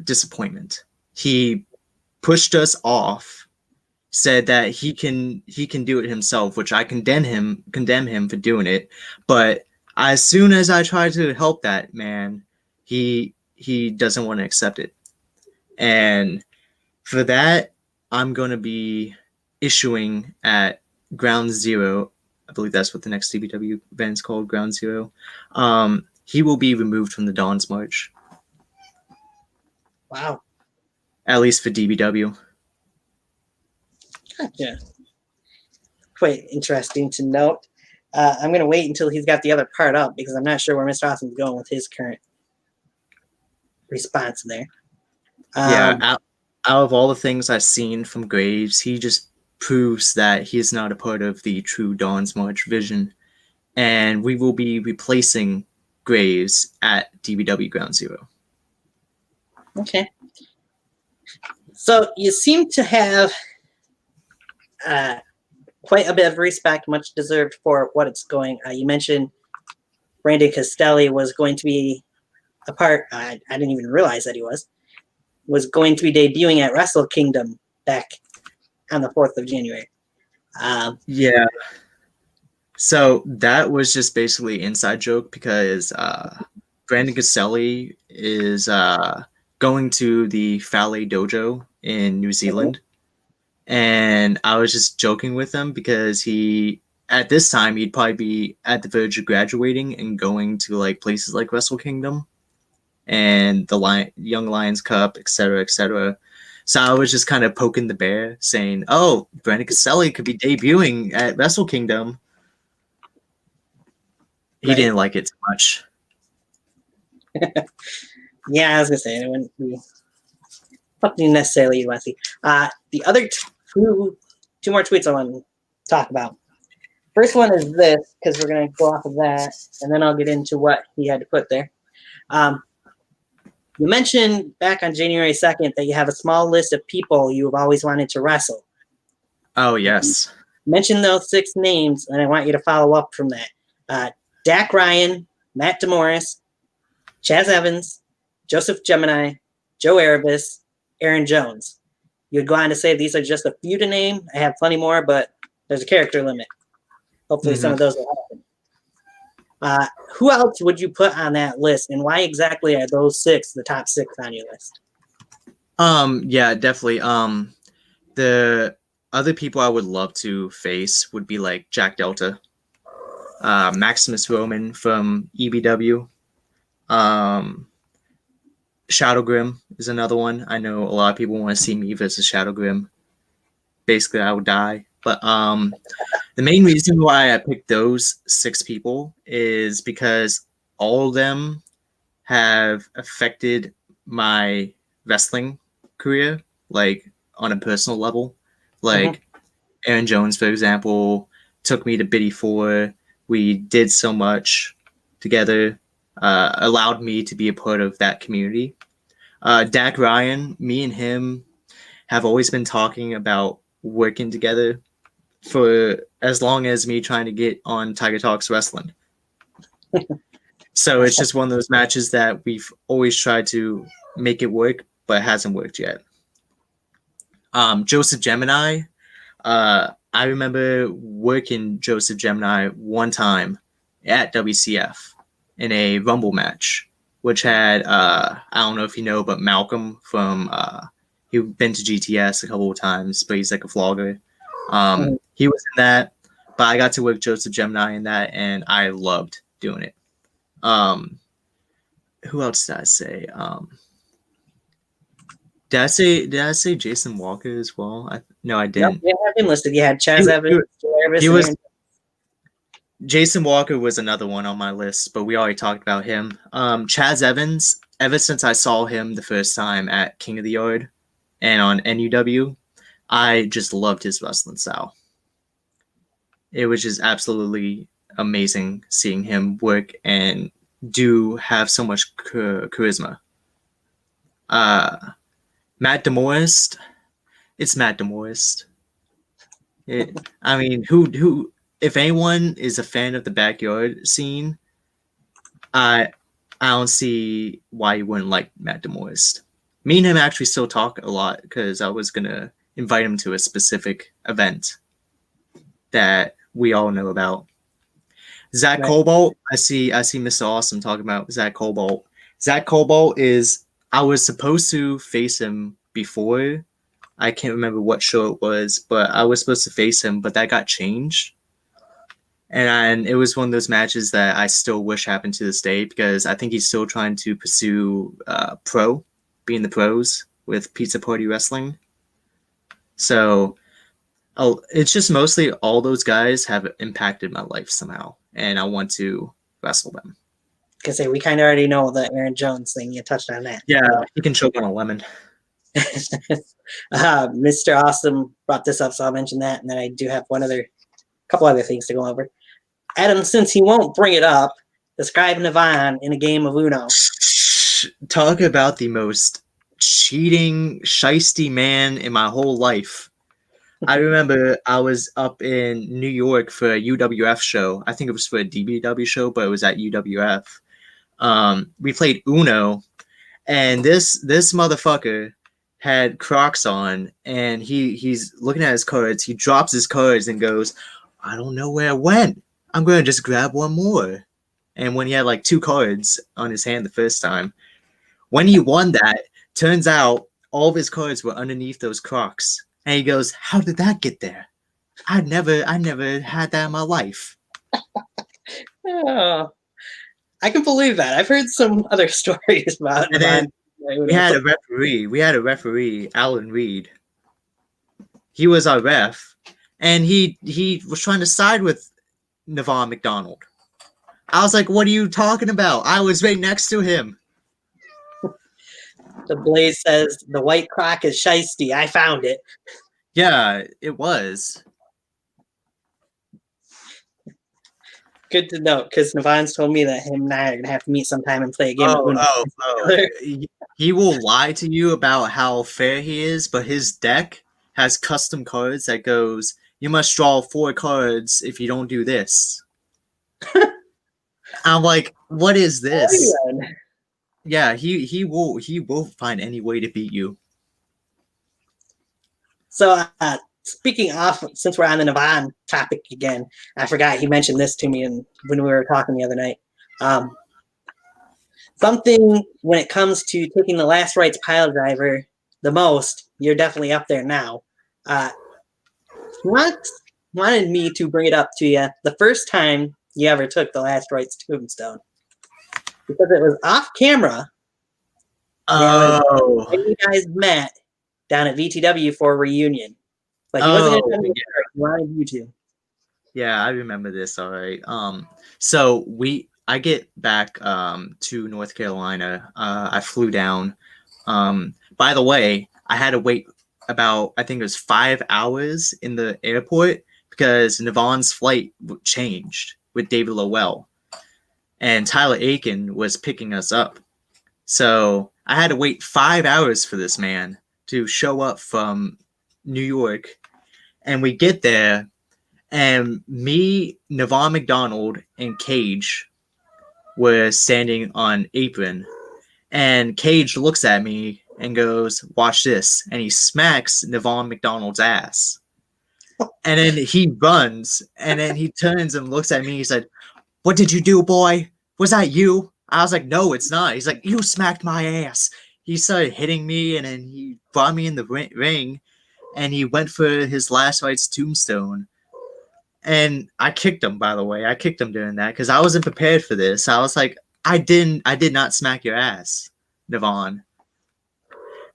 disappointment. He pushed us off, said that he can do it himself, which I condemn him for doing it. But as soon as I try to help that man, he doesn't want to accept it. And for that, I'm going to be issuing at Ground Zero. I believe that's what the next DBW event is called, Ground Zero. He will be removed from the Dawn's March. Wow. At least for DBW. Gotcha. Quite interesting to note. I'm going to wait until he's got the other part up because I'm not sure where Mr. Awesome's going with his current response there. Out of all the things I've seen from Graves, he just proves that he is not a part of the true Dawn's March vision. And we will be replacing Graves at DBW Ground Zero. Okay. So you seem to have quite a bit of respect, much deserved for what it's going. You mentioned Brandon Castelli was going to be a part. I didn't even realize that he was going to be debuting at Wrestle Kingdom back on the 4th of January. Yeah. So that was just basically inside joke because Brandon Castelli is going to the Fale Dojo in New Zealand. And I was just joking with him because at this time, he'd probably be at the verge of graduating and going to like places like Wrestle Kingdom and the Young Lions Cup, etc., etc. So I was just kind of poking the bear, saying, "Oh, Brandon Castelli could be debuting at Wrestle Kingdom." He didn't like it too much. Yeah, I was gonna say it wouldn't be something necessarily you want to see. The other two more tweets I want to talk about. First one is this, because we're going to go off of that, and then I'll get into what he had to put there. You mentioned back on January 2nd that you have a small list of people you have always wanted to wrestle. Oh, yes. Mention those 6 names, and I want you to follow up from that. Dak Ryan, Matt DeMorris, Chaz Evans, Joseph Gemini, Joe Erebus, Aaron Jones. You would go on to say these are just a few to name. I have plenty more, but there's a character limit. Hopefully some of those will happen. Who else would you put on that list, and why exactly are those 6 the top 6 on your list? Yeah, definitely. The other people I would love to face would be like Jack Delta, Maximus Roman from EBW, Shadow Grim is another one. I know a lot of people want to see me versus Shadow Grim. Basically, I would die. But the main reason why I picked those 6 people is because all of them have affected my wrestling career, like on a personal level. Like Aaron Jones, for example, took me to Biddy 4. We did so much together, allowed me to be a part of that community. Dak Ryan, me and him have always been talking about working together for as long as me trying to get on Tiger Talks Wrestling. So it's just one of those matches that we've always tried to make it work, but it hasn't worked yet. Joseph Gemini, I remember working Joseph Gemini one time at WCF in a Rumble match, which had, I don't know if you know, but Malcolm from, he's been to GTS a couple of times, but he's like a vlogger. He was in that, but I got to work Joseph Gemini in that, and I loved doing it. Who else did I say? Did I say Jason Walker as well? No, I didn't. Yep, you have him listed. You had Chaz Evans. Jason Walker was another one on my list, but we already talked about him. Chaz Evans, ever since I saw him the first time at King of the Yard and on NUW, I just loved his wrestling style. It was just absolutely amazing seeing him work and have so much charisma. Matt DeMorist, it's Matt DeMorist. I mean, who? If anyone is a fan of the backyard scene, I don't see why you wouldn't like Matt DeMorist. Me and him actually still talk a lot because I was gonna invite him to a specific event that we all know about. Zach Cobalt, I see Mr. Awesome talking about Zach Cobalt. Zach Cobalt I was supposed to face him before. I can't remember what show it was, but I was supposed to face him, but that got changed. And it was one of those matches that I still wish happened to this day because I think he's still trying to pursue being the pros with Pizza Party Wrestling. So it's just mostly all those guys have impacted my life somehow, and I want to wrestle them. Because we kind of already know the Aaron Jones thing. You touched on that. Yeah, he can choke on a lemon. Mr. Awesome brought this up, so I'll mention that, and then I do have couple other things to go over. Adam, since he won't bring it up, describe Navon in a game of Uno. Talk about the most cheating, shisty man in my whole life. I remember I was up in New York for a UWF show. I think it was for a DBW show, but it was at UWF. We played Uno, and this motherfucker had Crocs on, and he's looking at his cards. He drops his cards and goes, I don't know where it went. I'm going to just grab one more. And when he had like 2 cards on his hand the first time, when he won that, turns out all of his cards were underneath those Crocs. And he goes, how did that get there? I never had that in my life. Oh, I can believe that. I've heard some other stories about it. We had a referee, Alan Reed. He was our ref, and he was trying to side with Navon McDonald. I was like, what are you talking about? I was right next to him. The Blaze says the white Croc is shiesty. I found it. Yeah, it was. Good to know, because Navon's told me that him and I are going to have to meet sometime and play a game of Uno. He will lie to you about how fair he is, but his deck has custom cards that goes, you must draw 4 cards if you don't do this. I'm like, what is this? Yeah, he will find any way to beat you. So speaking off, since we're on the Navon topic again, I forgot he mentioned this to me when we were talking the other night. Something when it comes to taking the last rights pile driver the most, you're definitely up there now. Wanted me to bring it up to you the first time you ever took the last rights tombstone, because it was off camera. Oh, you guys met down at VTW for a reunion, but he wasn't going to come. He wanted you to. Yeah, I remember this. All right. So I get back to North Carolina. I flew down. By the way, I had to wait about, I think it was 5 hours in the airport because Navon's flight changed with David Lowell, and Tyler Aiken was picking us up. So I had to wait 5 hours for this man to show up from New York, and we get there, and me, Navon McDonald, and Cage were standing on apron, and Cage looks at me and goes, watch this, and he smacks Navon McDonald's ass. And then he runs, and then he turns and looks at me. He said, what did you do, boy? Was that you? I was like, no, it's not. He's like, you smacked my ass. He started hitting me, and then he brought me in the ring, and he went for his last rights tombstone. And I kicked him, by the way. I kicked him during that because I wasn't prepared for this. I was like, I did not smack your ass, Navon.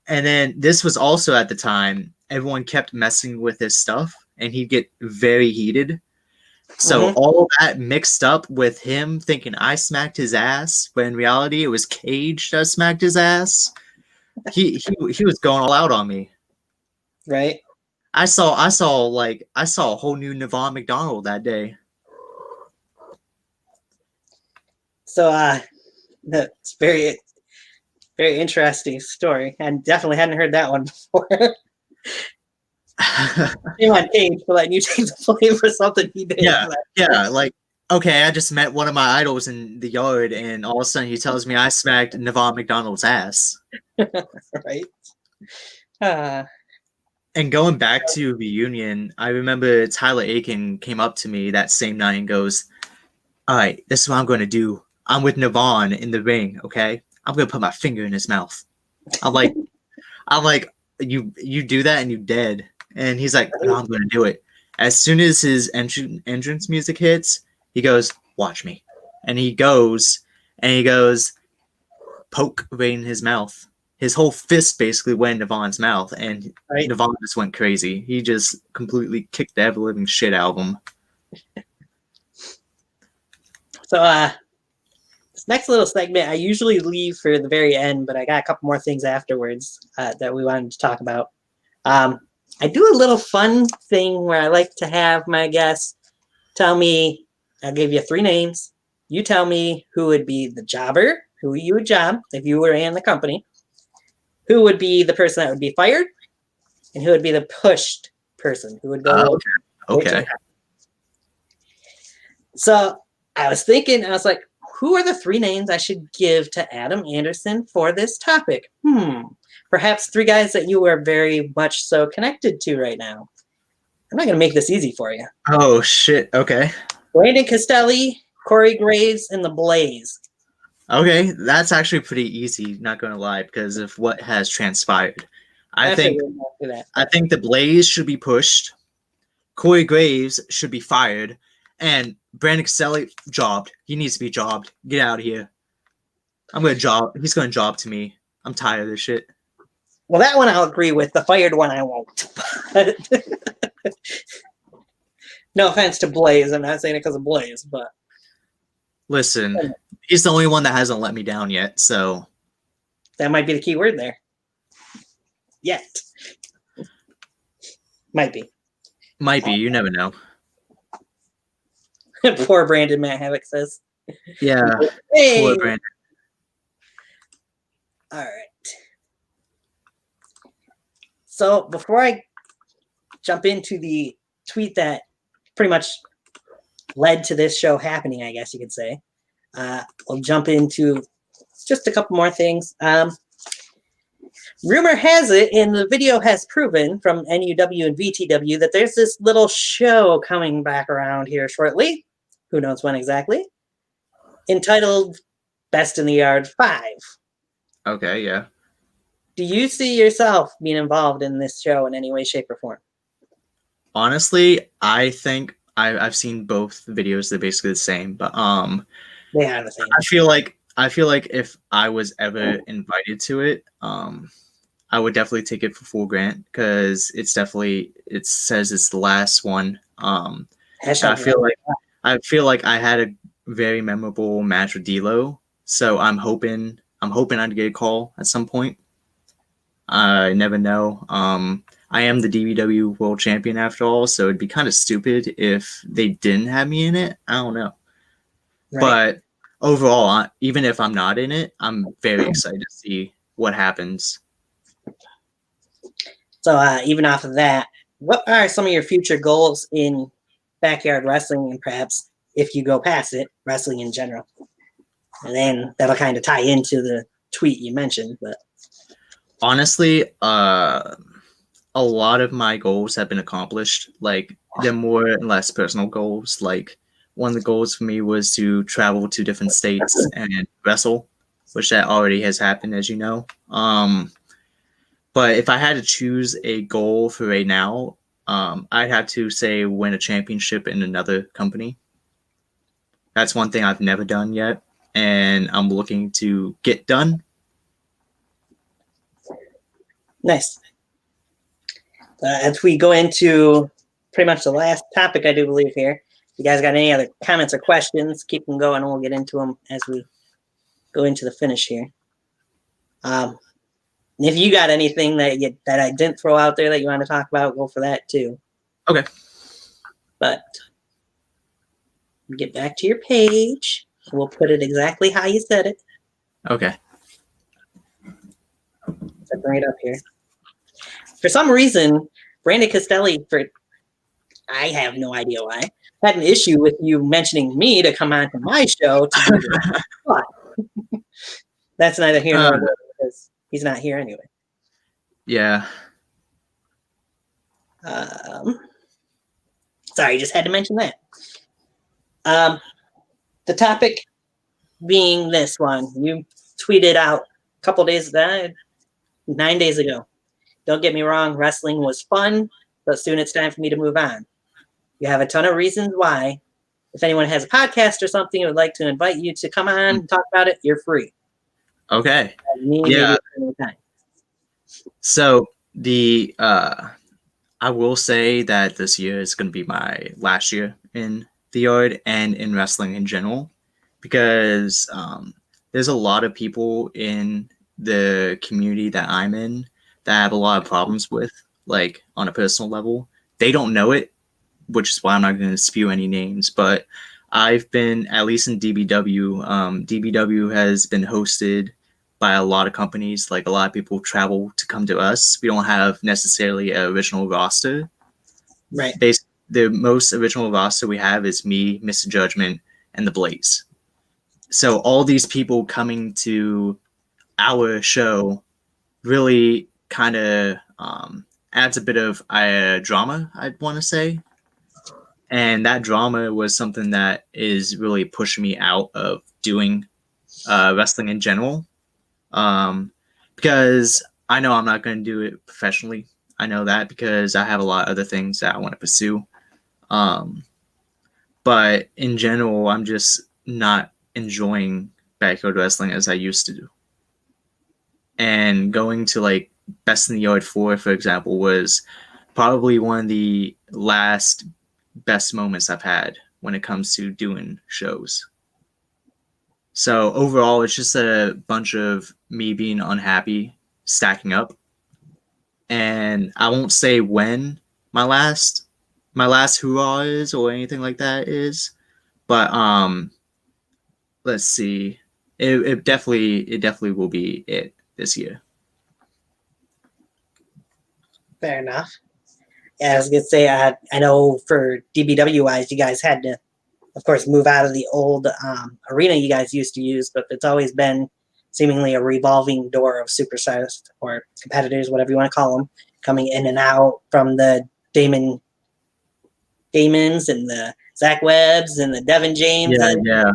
And then this was also at the time everyone kept messing with his stuff, and he'd get very heated. So all that mixed up with him thinking I smacked his ass, when in reality it was Cage that smacked his ass. He was going all out on me. Right. I saw a whole new Navon McDonald that day. So that's very interesting story, and definitely hadn't heard that one before. Shame on Cage for letting you take the blame for something he did. Yeah, like, okay, I just met one of my idols in the yard, and all of a sudden he tells me I smacked Navon McDonald's ass. Right. And going back to Reunion, I remember Tyler Aiken came up to me that same night and goes, "All right, this is what I'm going to do. I'm with Navon in the ring, okay? I'm going to put my finger in his mouth." I'm like, you do that and you dead. And he's like, "No, I'm going to do it." As soon as his entrance music hits, he goes, "Watch me." And he goes, poke right in his mouth. His whole fist basically went in Navon's mouth, and Navon just went crazy. He just completely kicked the ever-living shit out of him. So, this next little segment I usually leave for the very end, but I got a couple more things afterwards that we wanted to talk about. I do a little fun thing where I like to have my guests tell me, I'll give you 3 names. You tell me who would be the jobber, who you would job if you were in the company, who would be the person that would be fired, and who would be the pushed person who would go. Okay. So I was thinking, I was like, who are the 3 names I should give to Adam Anderson for this topic? Perhaps 3 guys that you are very much so connected to right now. I'm not going to make this easy for you. Oh, shit. Okay. Brandon Castelli, Corey Graves, and The Blaze. Okay, that's actually pretty easy, not going to lie, because of what has transpired. I think The Blaze should be pushed, Corey Graves should be fired, and Brandon Castelli jobbed. He needs to be jobbed. Get out of here. He's going to job to me. I'm tired of this shit. Well, that one I'll agree with. The fired one I won't. No offense to Blaze. I'm not saying it because of Blaze, but... Listen, he's the only one that hasn't let me down yet, so... That might be the key word there. Yet. Might be. Might be. You never know. Poor Brandon, Matt Havoc says. Yeah. Hey. Poor Brandon. All right. So before I jump into the tweet that pretty much led to this show happening, I guess you could say, we'll jump into just a couple more things. Rumor has it, and the video has proven from NUW and VTW, that there's this little show coming back around here shortly. Who knows when exactly? Entitled Best in the Yard 5. Okay, yeah. Do you see yourself being involved in this show in any way, shape, or form? Honestly, I think I've seen both videos. They're basically the same, but they are the same. I feel like if I was ever invited to it, I would definitely take it for full grant, because it says it's the last one. I feel like I had a very memorable match with D'Lo, so I'm hoping I'd get a call at some point. I never know. I am the DBW World Champion after all, so it'd be kind of stupid if they didn't have me in it. I don't know. Right. But overall, even if I'm not in it, I'm very excited to see what happens. So even off of that, what are some of your future goals in backyard wrestling, and perhaps, if you go past it, wrestling in general? And then that'll kind of tie into the tweet you mentioned. But honestly, a lot of my goals have been accomplished. Like, they're more and less personal goals. Like, one of the goals for me was to travel to different states and wrestle, which that already has happened, as you know. But if I had to choose a goal for right now, I'd have to say win a championship in another company. That's one thing I've never done yet, and I'm looking to get done. Nice. As we go into pretty much the last topic, I do believe here, you guys got any other comments or questions, keep them going and we'll get into them as we go into the finish here. If you got anything that I didn't throw out there that you want to talk about, go for that too. Okay. But get back to your page. We'll put it exactly how you said it. Okay. So bring it up here. For some reason, Brandon Costelli, I have no idea why, had an issue with you mentioning me to come on to my show to do this. But that's neither here nor there because he's not here anyway. Yeah. Sorry, just had to mention that. The topic being this one. You tweeted out a couple days, 9 days ago. Don't get me wrong, wrestling was fun, but soon it's time for me to move on. You have a ton of reasons why. If anyone has a podcast or something and would like to invite you to come on and talk about it, you're free. Okay. Yeah. So I will say that this year is going to be my last year in the yard and in wrestling in general, because there's a lot of people in the community that I'm in that I have a lot of problems with, like on a personal level. They don't know it, which is why I'm not going to spew any names, but I've been, at least in DBW, DBW has been hosted by a lot of companies. Like a lot of people travel to come to us. We don't have necessarily an original roster. Right. The most original roster we have is me, Mr. Judgment, and the Blaze. So all these people coming to our show really kind of adds a bit of drama, I'd want to say. And that drama was something that is really pushing me out of doing wrestling in general. Because I know I'm not going to do it professionally. I know that because I have a lot of other things that I want to pursue. But in general, I'm just not enjoying backyard wrestling as I used to do. And going to like Best in the Yard 4, for example, was probably one of the last best moments I've had when it comes to doing shows. So overall, it's just a bunch of me being unhappy stacking up. And I won't say when my last hurrah is or anything like that is, but let's see. It definitely will be it this year. Fair enough. Yeah, I was gonna say I know for DBW wise, you guys had to, of course, move out of the old arena you guys used to use, but it's always been seemingly a revolving door of superstars or competitors, whatever you want to call them, coming in and out from the Damons and the Zach Webbs and the Devin James. Yeah.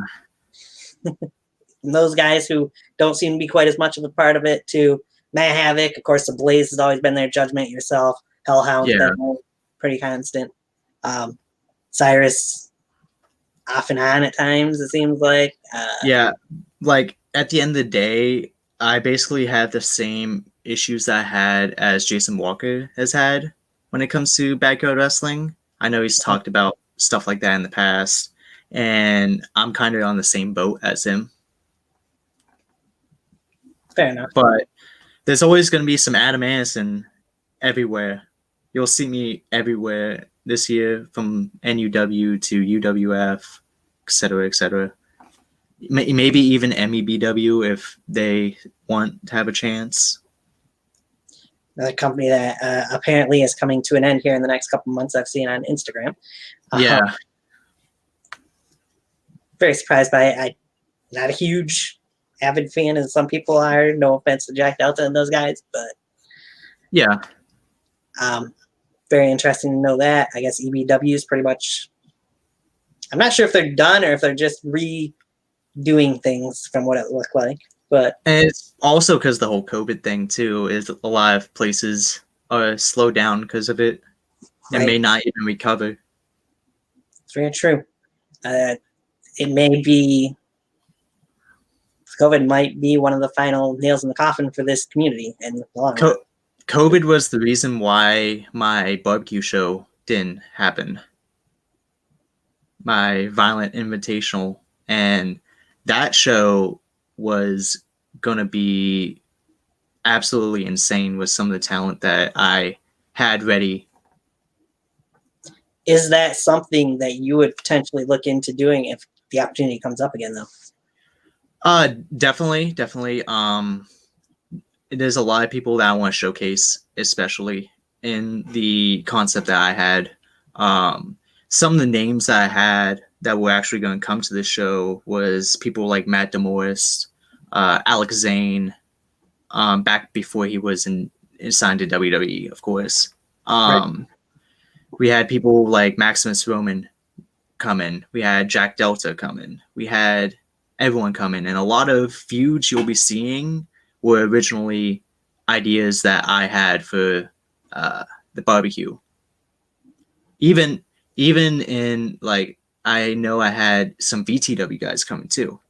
And those guys who don't seem to be quite as much of a part of it to Matt Havoc. Of course, the Blaze has always been their Judgment, yourself, Hellhound's been pretty constant. Cyrus off and on at times, it seems like. Yeah, like at the end of the day, I basically have the same issues that I had as Jason Walker has had when it comes to backyard wrestling. I know he's talked about stuff like that in the past, and I'm kind of on the same boat as him. Fair enough. But there's always going to be some Adam Anderson everywhere. You'll see me everywhere this year, from NUW to UWF, etc., etc. Maybe even MEBW if they want to have a chance. Another company that apparently is coming to an end here in the next couple months, I've seen on Instagram. Yeah. Very surprised by it. I'm not a huge avid fan, as some people are. No offense to Jack Delta and those guys, but yeah. Very interesting to know that. I guess EBW is pretty much, I'm not sure if they're done or if they're just redoing things from what it looked like. But and it's also because the whole COVID thing too is a lot of places are slowed down because of it and may not even recover. It's very true. It may be, COVID might be one of the final nails in the coffin for this community. And COVID was the reason why my barbecue show didn't happen. my Violent Invitational, and that show was gonna be absolutely insane with some of the talent that I had ready. Is that something that you would potentially look into doing if the opportunity comes up again, though? Definitely. There's a lot of people that I want to showcase, especially in the concept that I had. Some of the names that I had that were actually going to come to this show was people like Matt DeMorris, Alex Zane, back before he was signed to WWE, of course. Right. We had people like Maximus Roman come in. We had Jack Delta come in. We had everyone come in. And a lot of feuds you'll be seeing were originally ideas that I had for the barbecue. Even in, like, I know I had some VTW guys coming too.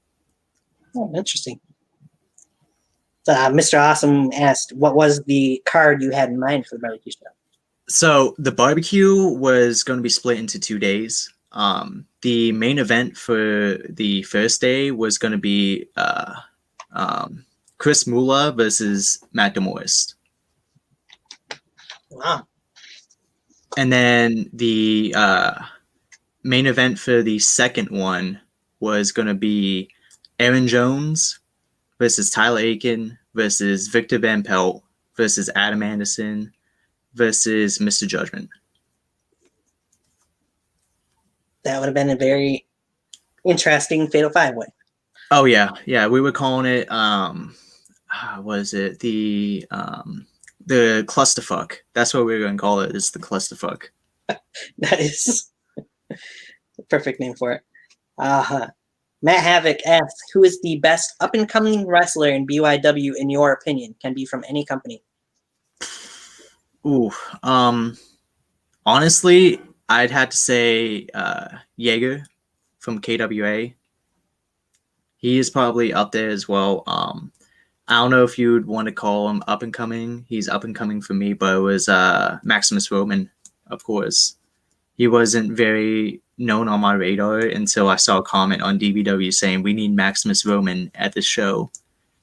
Oh, interesting. Mr. Awesome asked, what was the card you had in mind for the barbecue show? So the barbecue was going to be split into 2 days. The main event for the first day was going to be Chris Mula versus Matt DeMorris. Wow. And then the main event for the second one was going to be Aaron Jones versus Tyler Aiken versus Victor Van Pelt versus Adam Anderson versus Mr. Judgment. That would have been a very interesting Fatal 5-Way. Oh yeah. We were calling it was it the clusterfuck? That's what we were going to call it. Is the clusterfuck? That is the perfect name for it. Matt Havoc asks, who is the best up and coming wrestler in BYW in your opinion? Can be from any company. Ooh, honestly, I'd have to say Jaeger from KWA. He is probably up there as well. I don't know if you'd want to call him up and coming. He's up and coming for me, but it was Maximus Roman, of course. He wasn't very known on my radar until I saw a comment on DBW saying we need Maximus Roman at the show.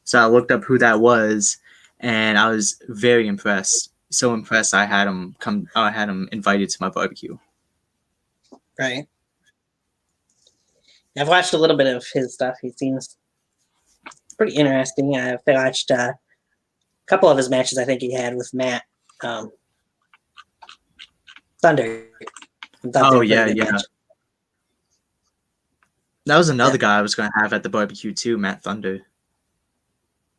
So I looked up who that was, and I was very impressed. So impressed, I had him come. I had him invited to my barbecue. Right. I've watched a little bit of his stuff. He seems pretty interesting. I've watched a couple of his matches. I think he had with Matt Thunder. Oh yeah. That was another guy I was going to have at the barbecue too, Matt Thunder.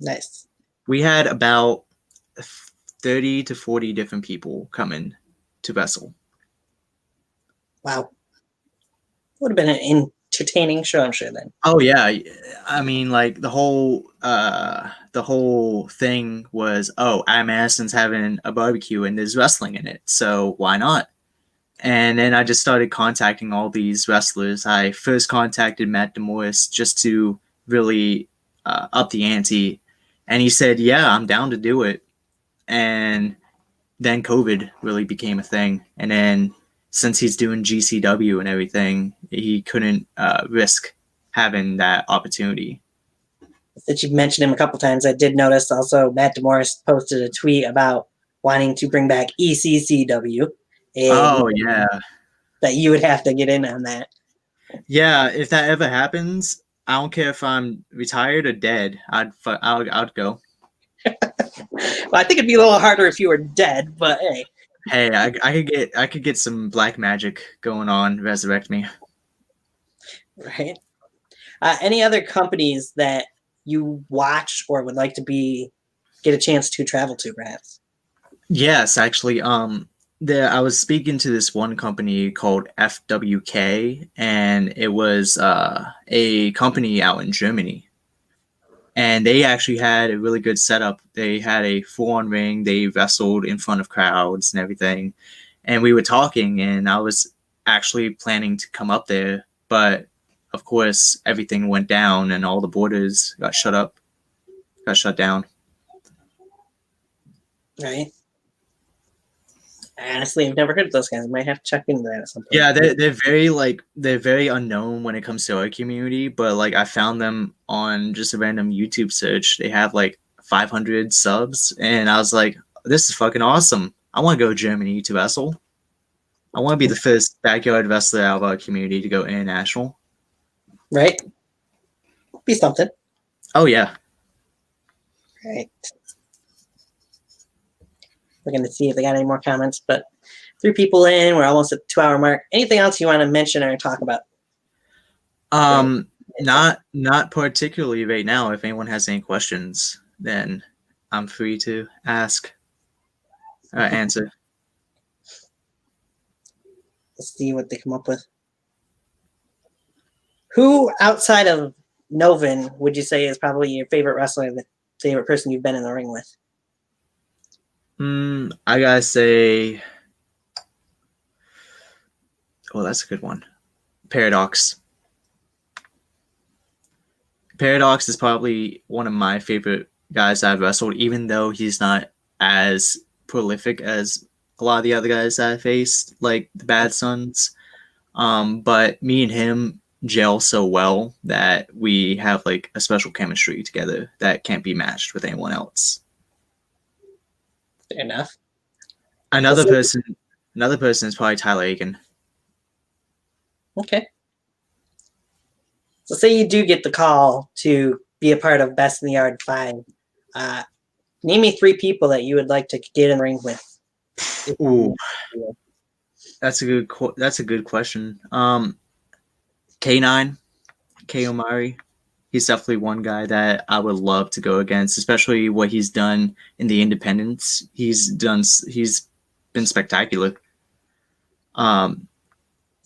Nice. We had about 30 to 40 different people coming to wrestle. Wow. Would have been an entertaining show, I'm sure, then. Oh yeah. I mean, like the whole thing was, Adam Anderson's having a barbecue and there's wrestling in it, so why not? And then I just started contacting all these wrestlers. I first contacted Matt DeMorris just to really up the ante. And he said, yeah, I'm down to do it. And then COVID really became a thing. And then since he's doing GCW and everything, he couldn't risk having that opportunity. That you've mentioned him a couple times, I did notice also Matt DeMorris posted a tweet about wanting to bring back ECCW. Oh yeah, that you would have to get in on that. Yeah, if that ever happens, I don't care if I'm retired or dead. I'd go. Well, I think it'd be a little harder if you were dead, but hey. Hey, I could get some black magic going on. Resurrect me. Right. Any other companies that you watch or would like to get a chance to travel to, perhaps? Yes, actually. I was speaking to this one company called FWK, and it was a company out in Germany. And they actually had a really good setup. They had a full-on ring. They wrestled in front of crowds and everything. And we were talking, and I was actually planning to come up there. But, of course, everything went down, and all the borders got shut down. Right. Honestly, I've never heard of those guys. I might have to check into that at some point. Yeah, they're very unknown when it comes to our community, but like I found them on just a random YouTube search. They have like 500 subs, and I was like, this is fucking awesome. I want to go to Germany to wrestle. I want to be the first backyard wrestler out of our community to go international. Right? Be something. Oh yeah. Right. We're going to see if they got any more comments, but 3 people in, we're almost at the 2-hour mark. Anything else you want to mention or talk about? Not particularly right now. If anyone has any questions, then I'm free to ask, answer. Let's see what they come up with. Who outside of Novin would you say is probably your favorite wrestler, the favorite person you've been in the ring with? I gotta say, oh, that's a good one. Paradox. Paradox is probably one of my favorite guys I've wrestled, even though he's not as prolific as a lot of the other guys that I faced, like the Bad Sons. But me and him gel so well that we have like a special chemistry together that can't be matched with anyone else. Fair enough. Another person is probably Tyler Aiken. Okay. So say you do get the call to be a part of Best in the Yard 5. Name me 3 people that you would like to get in the ring with. Ooh, that's a good question. K9, K Omari. He's definitely one guy that I would love to go against, especially what he's done in the independents. He's been spectacular. Yeah,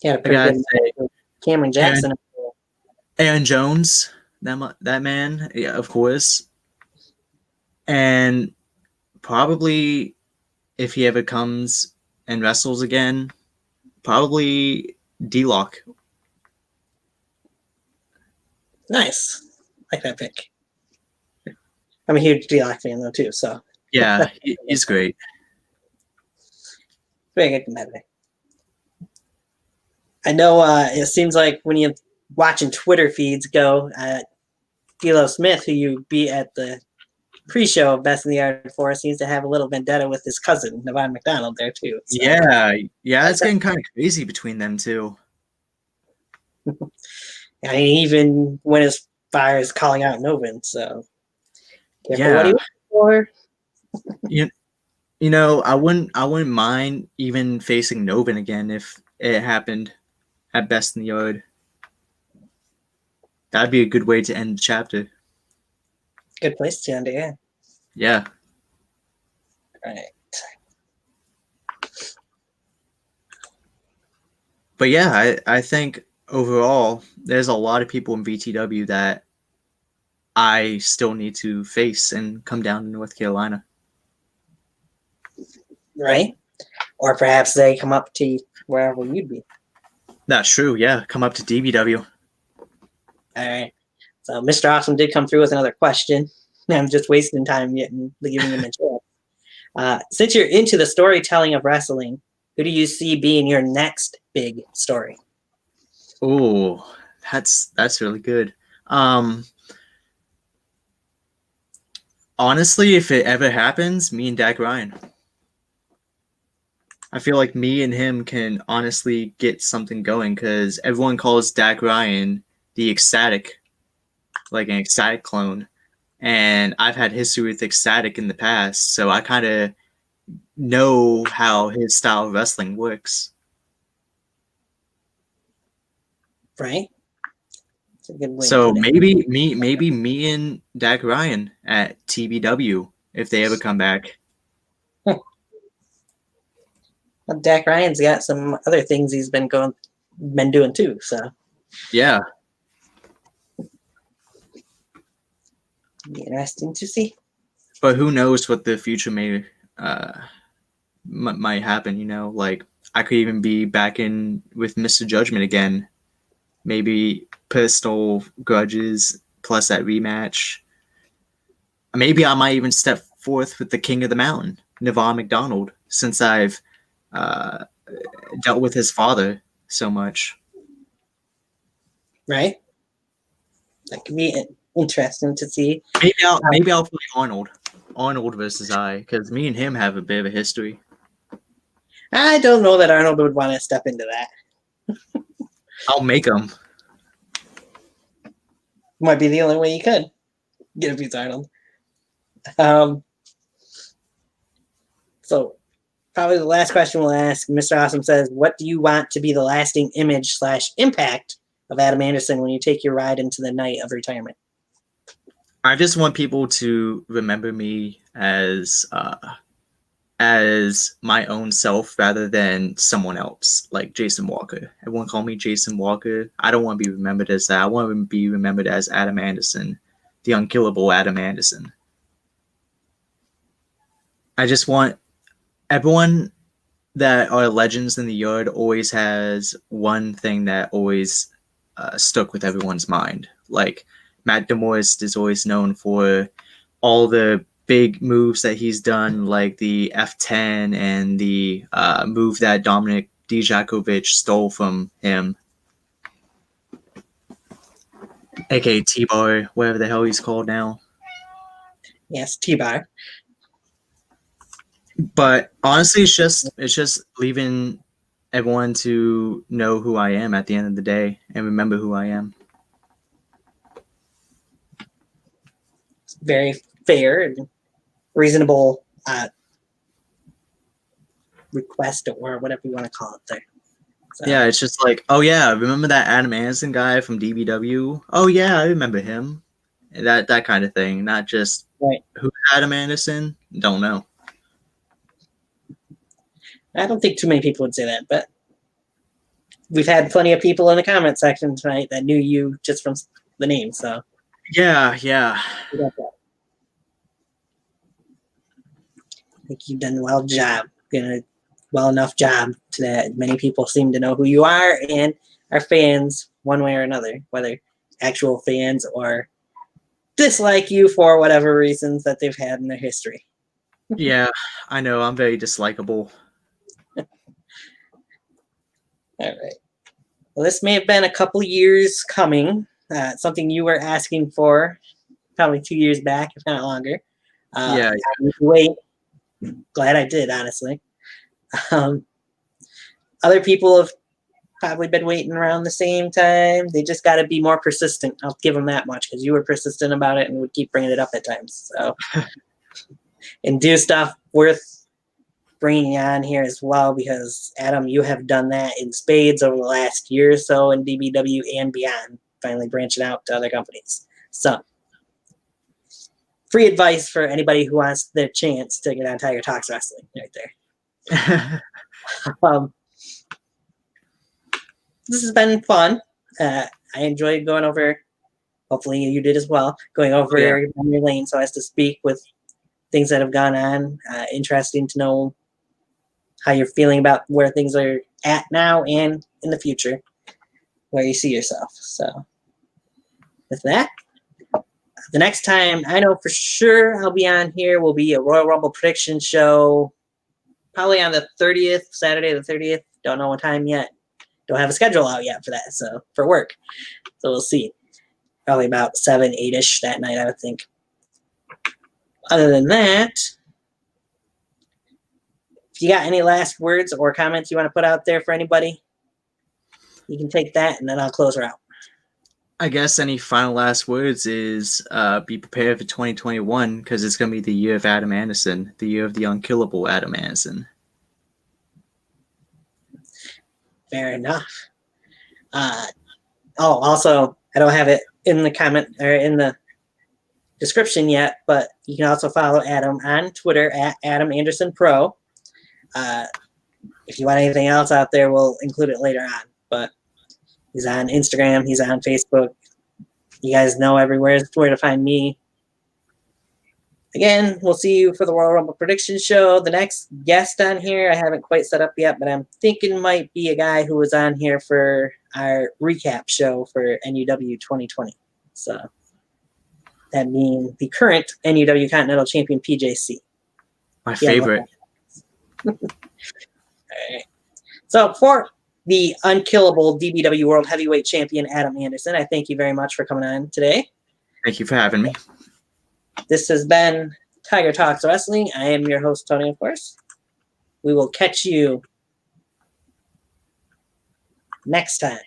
pretty good. Cameron Jackson. Aaron Jones, that man, yeah, of course. And probably if he ever comes and wrestles again, probably D-Lock. Nice. I like that pick. I'm a huge D-Lock fan though too, so. Yeah, he's great. Very good competitor. I know it seems like when you're watching Twitter feeds go, D'Lo Smith, who you beat at the pre-show of Best in the Yard 4, seems to have a little vendetta with his cousin, Nevon McDonald, there too. So. Yeah, it's getting kind of crazy between them two. I mean, even went as far as calling out Novin, so yeah. What he was for. You know, I wouldn't mind even facing Novin again if it happened at Best in the Yard. That'd be a good way to end the chapter. Good place to end it, yeah. Yeah. Right. But yeah, I think overall, there's a lot of people in VTW that I still need to face and come down to North Carolina. Right? Or perhaps they come up to wherever you'd be. That's true, yeah. Come up to DBW. All right. So Mr. Awesome did come through with another question. I'm just wasting time giving him a chance. Since you're into the storytelling of wrestling, who do you see being your next big story? Oh, that's really good. Honestly, if it ever happens, me and Dak Ryan. I feel like me and him can honestly get something going because everyone calls Dak Ryan the Ecstatic, like an Ecstatic clone. And I've had history with Ecstatic in the past, so I kind of know how his style of wrestling works. Right? So maybe me and Dak Ryan at TBW if they ever come back. Well, Dak Ryan's got some other things he's been doing too. So yeah, be interesting to see. But who knows what the future may might happen? You know, like I could even be back in with Mr. Judgment again. Maybe personal grudges plus that rematch. Maybe I might even step forth with the King of the Mountain, Nevon McDonald, since I've dealt with his father so much. Right? That could be interesting to see. Maybe I'll play Arnold versus I, because me and him have a bit of a history. I don't know that Arnold would want to step into that. I'll make him. Might be the only way you could get a beat Arnold. So probably the last question we'll ask, Mr. Awesome says, what do you want to be the lasting image / impact of Adam Anderson when you take your ride into the night of retirement? I just want people to remember me as my own self rather than someone else, like Jason Walker. Everyone call me Jason Walker. I don't want to be remembered as that. I want to be remembered as Adam Anderson, the unkillable Adam Anderson. I just want everyone that are legends in the yard always has one thing that always stuck with everyone's mind. Like Matt DeMorris is always known for all the big moves that he's done, like the F10 and the move that Dominic Dijakovic stole from him, aka T-Bar, whatever the hell he's called now. Yes, T-Bar. But honestly, it's just leaving everyone to know who I am at the end of the day and remember who I am. It's very fair and reasonable request or whatever you want to call it there. So, yeah, it's just like, oh yeah, remember that Adam Anderson guy from DBW? Oh yeah, I remember him. That kind of thing, not just right. Who's Adam Anderson? Don't know. I don't think too many people would say that, but we've had plenty of people in the comment section tonight that knew you just from the name. So yeah. I think you've done well enough job to that many people seem to know who you are and are fans one way or another, whether actual fans or dislike you for whatever reasons that they've had in their history. Yeah, I know. I'm very dislikable. All right. Well, this may have been a couple years coming. Something you were asking for probably 2 years back, if not longer. Yeah. Wait. Glad I did, honestly. Other people have probably been waiting around the same time. They just got to be more persistent. I'll give them that much because you were persistent about it and would keep bringing it up at times. So, and do stuff worth bringing on here as well, because Adam, you have done that in spades over the last year or so in DBW and beyond, finally branching out to other companies. So free advice for anybody who wants their chance to get on Tiger Talks Wrestling right there. This has been fun. I enjoyed going over, hopefully you did as well, going over memory lane so as to speak with things that have gone on. Interesting to know how you're feeling about where things are at now and in the future, where you see yourself. So with that, the next time I know for sure I'll be on here will be a Royal Rumble prediction show, probably on the 30th, Saturday the 30th. Don't know what time yet. Don't have a schedule out yet for that, so for work. So we'll see. Probably about 7, 8-ish that night, I would think. Other than that, if you got any last words or comments you want to put out there for anybody, you can take that and then I'll close her out. I guess any final last words is be prepared for 2021 because it's going to be the year of Adam Anderson, the year of the unkillable Adam Anderson. Fair enough. Also, I don't have it in the comment or in the description yet, but you can also follow Adam on Twitter at Adam Anderson Pro. If you want anything else out there, we'll include it later on. But he's on Instagram. He's on Facebook. You guys know everywhere where to find me. Again, we'll see you for the Royal Rumble prediction show. The next guest on here, I haven't quite set up yet, but I'm thinking might be a guy who was on here for our recap show for NUW 2020. So that means the current NUW Continental Champion PJC. My favorite. All right. So for the Unkillable DBW World Heavyweight Champion, Adam Anderson, I thank you very much for coming on today. Thank you for having me. This has been Tiger Talks Wrestling. I am your host, Tony, of course. We will catch you next time.